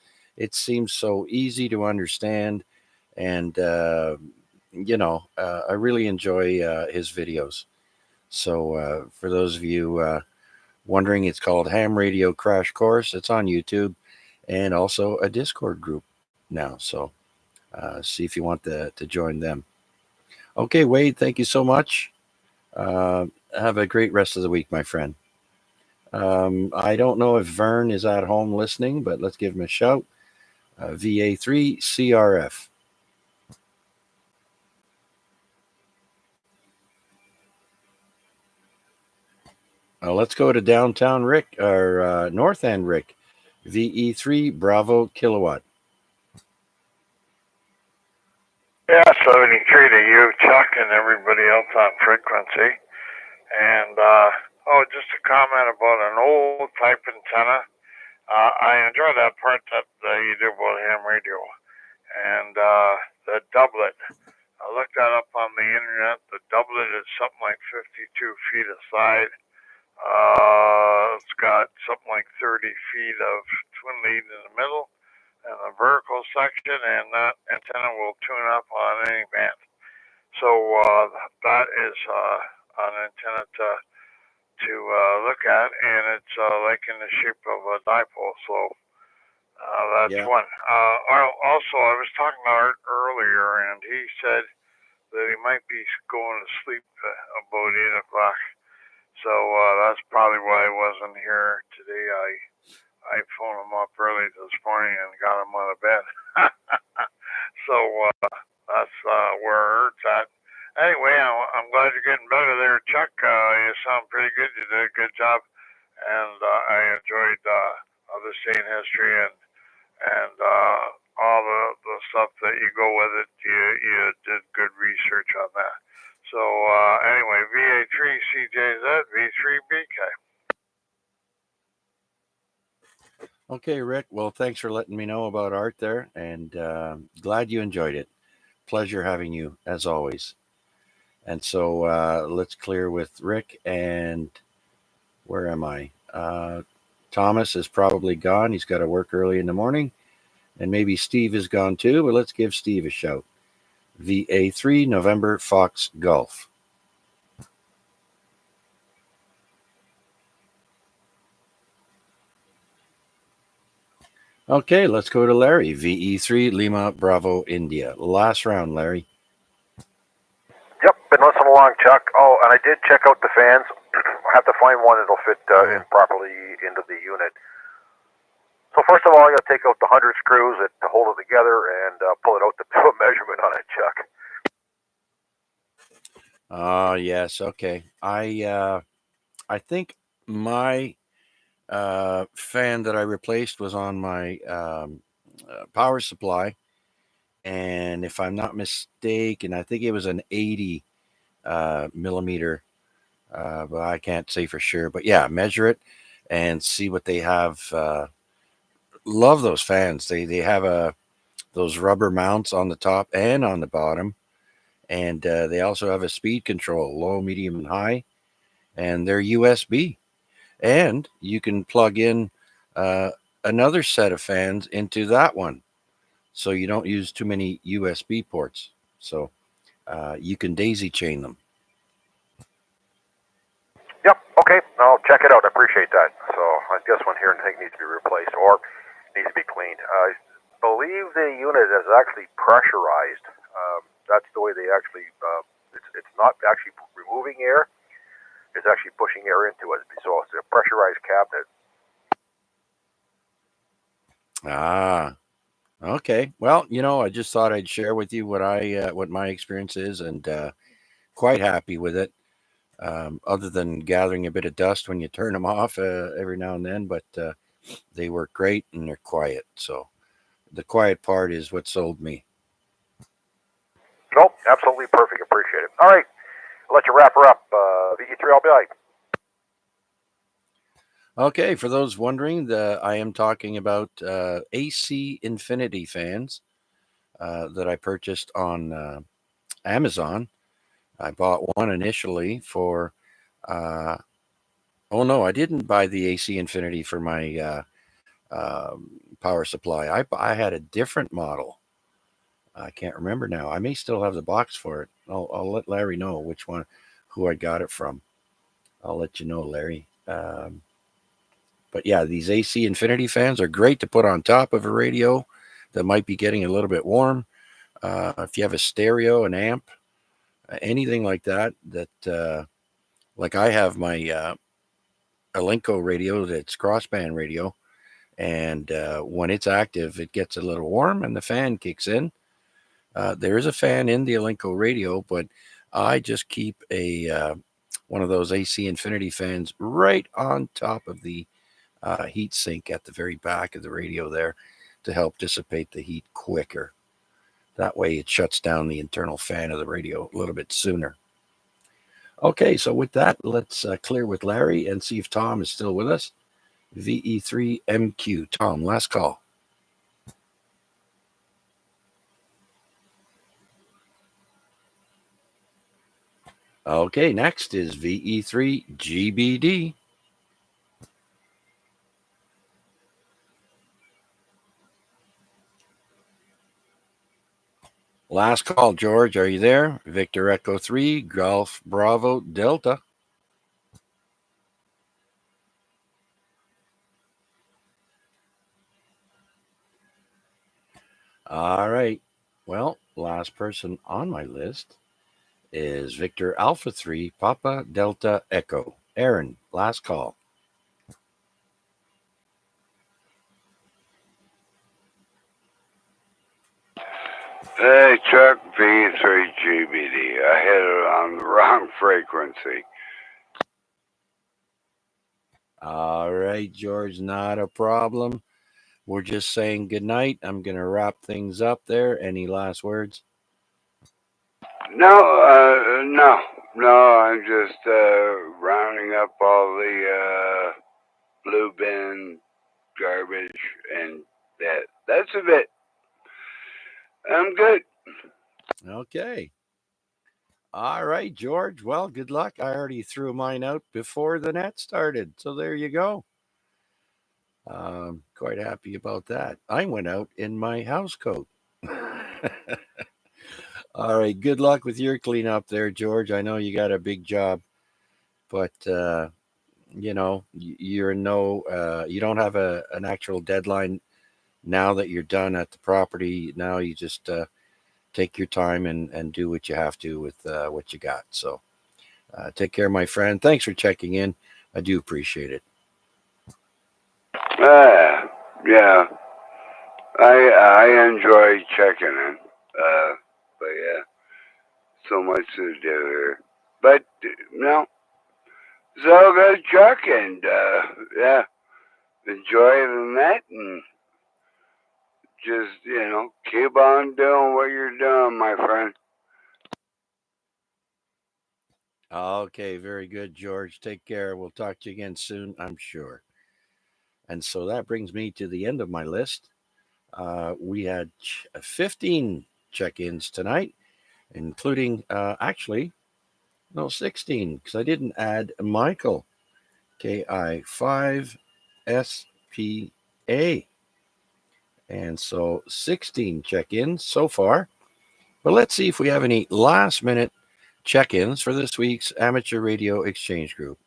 seems so easy to understand, and I really enjoy his videos. So for those of you wondering, it's called Ham Radio Crash Course. It's on YouTube, and also a Discord group now. So see if you want to join them. Okay, Wade, thank you so much. Have a great rest of the week, my friend. I don't know if Vern is at home listening, but let's give him a shout. VA3 CRF. Let's go to downtown Rick, or North End Rick. VE3 Bravo Kilowatt. Yeah, 73 to you, Chuck, and everybody else on frequency. And, just a comment about an old type antenna. I enjoy that part that you do about ham radio. And the doublet. I looked that up on the internet. The doublet is something like 52 feet aside. It's got something like 30 feet of twin lead in the middle and the vertical section, and that antenna will tune up on any band. So that is an antenna to look at, and it's like in the shape of a dipole. So that's one. Also, I was talking to Art earlier, and he said that he might be going to sleep about 8 o'clock. So that's probably why I wasn't here today. I phoned him up early this morning and got him out of bed. So that's where Art's at. Anyway, I'm glad you're getting better there, Chuck. You sound pretty good. You did a good job, and I enjoyed the scene history and all the stuff that you go with it. You did good research on that. So anyway, VA3 CJZ, V3BK. Okay, Rick. Well, thanks for letting me know about Art there, and glad you enjoyed it. Pleasure having you, as always. And so let's clear with Rick, and where am I? Thomas is probably gone. He's got to work early in the morning, and maybe Steve is gone too, but let's give Steve a shout. VA3 November Fox Golf. Okay, let's go to Larry. VE3 Lima Bravo India. Last round, Larry. Yep, been listening along, Chuck. Oh, and I did check out the fans. I have to find one that'll fit in properly into the unit. So first of all, I got to take out the 100 screws to hold it together and pull it out to do a measurement on it, Chuck. Yes, okay. I think my fan that I replaced was on my power supply, and if I'm not mistaken, I think it was an 80 millimeter, but I can't say for sure. But yeah, measure it and see what they have. Love those fans. They have those rubber mounts on the top and on the bottom, And they also have a speed control, low, medium, and high, and they're USB. And you can plug in another set of fans into that one, so you don't use too many USB ports. So you can daisy chain them. Yep. Okay. I'll check it out. I appreciate that. So I guess one here needs to be replaced or needs to be cleaned. I believe the unit is actually pressurized. That's the way they actually. It's not actually removing air. It's actually pushing air into it. So it's a pressurized cabinet. Ah, okay. Well, I just thought I'd share with you what my experience is, and quite happy with it. Other than gathering a bit of dust when you turn them off every now and then, but they work great and they're quiet. So the quiet part is what sold me. Nope, absolutely perfect. Appreciate it. All right, I'll let you wrap her up. VE3, I'll be like. Okay, for those wondering, I am talking about AC Infinity fans that I purchased on Amazon. I bought one initially for. Oh no, I didn't buy the AC Infinity for my power supply. I had a different model. I can't remember now. I may still have the box for it. I'll let Larry know which one, who I got it from. I'll let you know, Larry. But yeah, these AC Infinity fans are great to put on top of a radio that might be getting a little bit warm. If you have a stereo, an amp, anything like that, like I have my Alinco radio that's crossband radio, and when it's active, it gets a little warm and the fan kicks in. There is a fan in the Alinco radio, but I just keep a one of those AC Infinity fans right on top of the heat sink at the very back of the radio there to help dissipate the heat quicker. That way it shuts down the internal fan of the radio a little bit sooner. Okay, so with that, let's clear with Larry and see if Tom is still with us. VE3MQ. Tom, last call. Okay, next is VE3GBD. Last call, George. Are you there? Victor Echo 3, Golf Bravo Delta. All right. Well, last person on my list is Victor Alpha 3, Papa Delta Echo. Aaron, last call. Hey, Chuck, V3GBD. I hit it on the wrong frequency. All right, George, not a problem. We're just saying goodnight. I'm going to wrap things up there. Any last words? No, I'm just rounding up all the blue bin garbage, and that's a bit. I'm good. Okay. All right, George. Well, good luck. I already threw mine out before the net started. So there you go. Quite happy about that. I went out in my house coat. All right. Good luck with your cleanup there, George. I know you got a big job, but you don't have an actual deadline now that you're done at the property. Now you just take your time and do what you have to with what you got. So take care, my friend. Thanks for checking in. I do appreciate it. Yeah. I enjoy checking in. But yeah, so much to do here. But no, so good, Chuck, and yeah, enjoy the net and just keep on doing what you're doing, my friend. Okay, very good, George. Take care. We'll talk to you again soon, I'm sure. And so that brings me to the end of my list. We had 15 check ins tonight, including actually, no, 16, because I didn't add Michael, KI5SPA. And so 16 check-ins so far. But let's see if we have any last-minute check-ins for this week's Amateur Radio Exchange Group.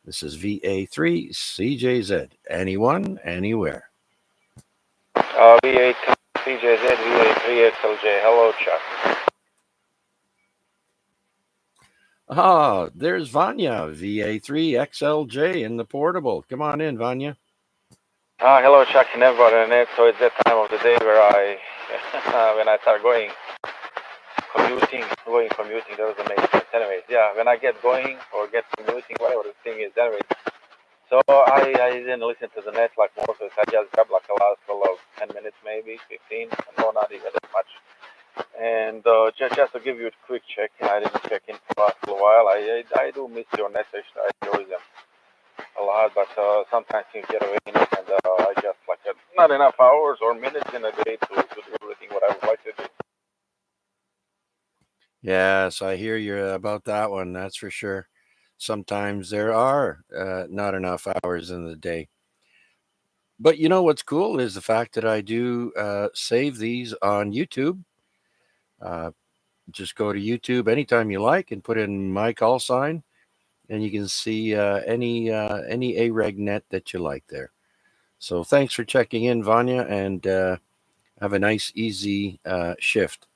This is VA3 CJZ. Anyone, anywhere. VA3 CJZ, VA3 XLJ. Hello, Chuck. Ah, there's Vanya, VA3 XLJ in the portable. Come on in, Vanya. Hello, Chuck and everybody. So it's that time of the day where when I start commuting, that doesn't make sense. Anyways, yeah, when I get going or get commuting, whatever the thing is, anyways. So I didn't listen to the net like most of it. I just grabbed like a last couple of 10 minutes, maybe 15. No, not even that much. And just to give you a quick check, I didn't check in for a while. I do miss your net session. I enjoy them a lot, but sometimes things get away, and I just like not enough hours or minutes in a day to do everything what I would like to do. Yes, I hear you about that one. That's for sure. Sometimes there are not enough hours in the day. But you know what's cool is the fact that I do save these on YouTube. Just go to YouTube anytime you like and put in my call sign, and you can see any AREG net that you like there. So thanks for checking in, Vanya, and have a nice, easy shift.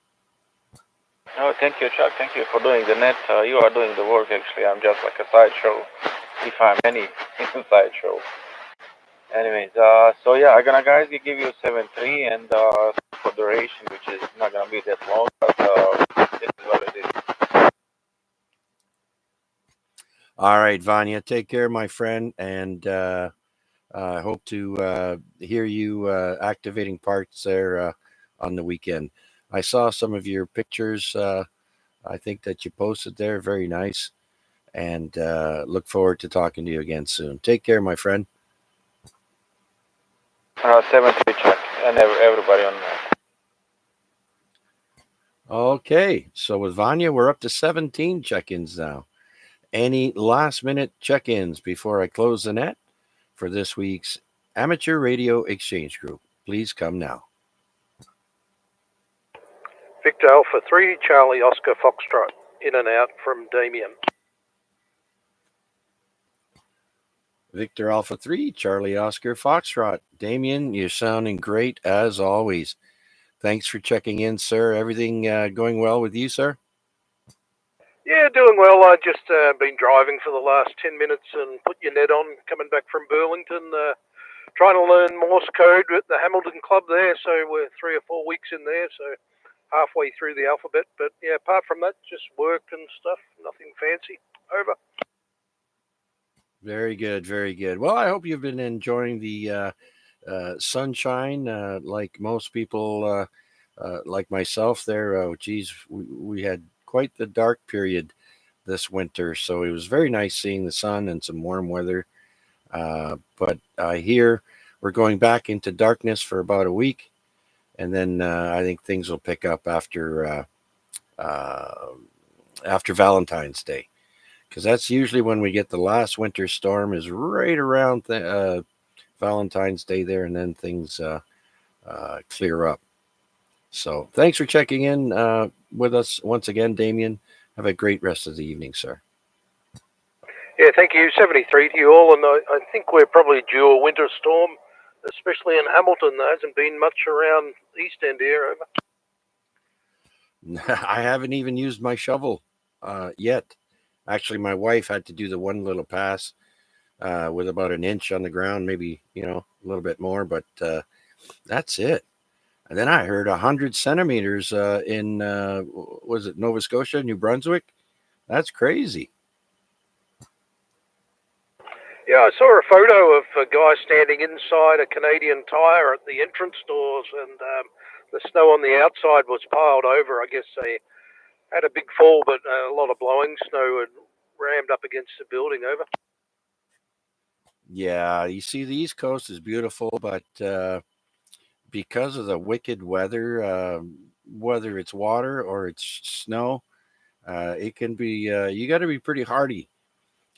Oh, thank you, Chuck. Thank you for doing the net. You are doing the work, actually. I'm just like a sideshow, if I'm any sideshow. Anyways, so yeah, I'm gonna guys give you 7.3 and for duration, which is not gonna be that long, but this is what it is. All right, Vanya, take care, my friend, and I hope to hear you activating parts there on the weekend. I saw some of your pictures. I think that you posted there. Very nice. And look forward to talking to you again soon. Take care, my friend. 7.3 Chuck and everybody on that. Okay, so with Vanya, we're up to 17 check-ins now. Any last-minute check-ins before I close the net for this week's Amateur Radio Exchange Group? Please come now. Victor Alpha 3, Charlie Oscar Foxtrot, in and out from Damien. Victor Alpha 3, Charlie Oscar Foxtrot. Damien, you're sounding great as always. Thanks for checking in, sir. Everything going well with you, sir? Yeah, doing well. I just been driving for the last 10 minutes and put your net on, coming back from Burlington, trying to learn Morse code at the Hamilton Club there. So we're 3 or 4 weeks in there, so halfway through the alphabet. But yeah, apart from that, just work and stuff. Nothing fancy. Over. Very good, very good. Well, I hope you've been enjoying the sunshine like most people, like myself there. Geez, we had quite the dark period this winter, so it was very nice seeing the sun and some warm weather. But I hear we're going back into darkness for about a week, and then I think things will pick up after Valentine's Day, because that's usually when we get the last winter storm, is right around Valentine's Day there, and then things clear up. So thanks for checking in with us once again, Damien. Have a great rest of the evening, sir. Yeah, thank you. 73 to you all, and I think we're probably due a winter storm, especially in Hamilton. There hasn't been much around East End here. Over. I haven't even used my shovel yet. Actually, my wife had to do the one little pass with about an inch on the ground, maybe, a little bit more, but that's it. And then I heard 100 centimeters in, was it Nova Scotia, New Brunswick? That's crazy. Yeah, I saw a photo of a guy standing inside a Canadian Tire at the entrance doors, and the snow on the outside was piled over. I guess they had a big fall, but a lot of blowing snow had rammed up against the building. Over. Yeah, you see, the East Coast is beautiful, but because of the wicked weather, whether it's water or it's snow, it can be, you got to be pretty hardy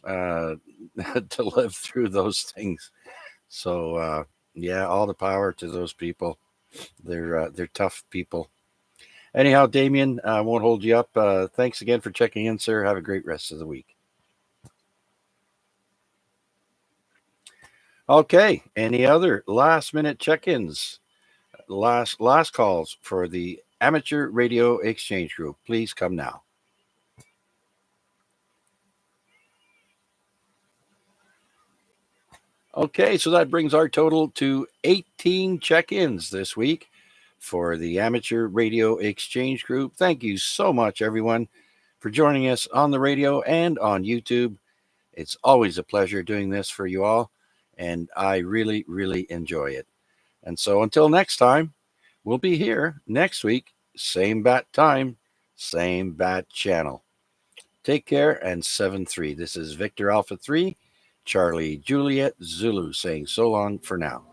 to live through those things. So, yeah, all the power to those people. They're tough people. Anyhow, Damien, I won't hold you up. Thanks again for checking in, sir. Have a great rest of the week. Okay. Any other last minute check-ins? Last calls for the Amateur Radio Exchange Group. Please come now. Okay, so that brings our total to 18 check-ins this week for the Amateur Radio Exchange Group. Thank you so much, everyone, for joining us on the radio and on YouTube. It's always a pleasure doing this for you all, and I really, really enjoy it. And so until next time, we'll be here next week, same bat time, same bat channel. Take care and 7-3. This is Victor Alpha 3, Charlie Juliet Zulu saying so long for now.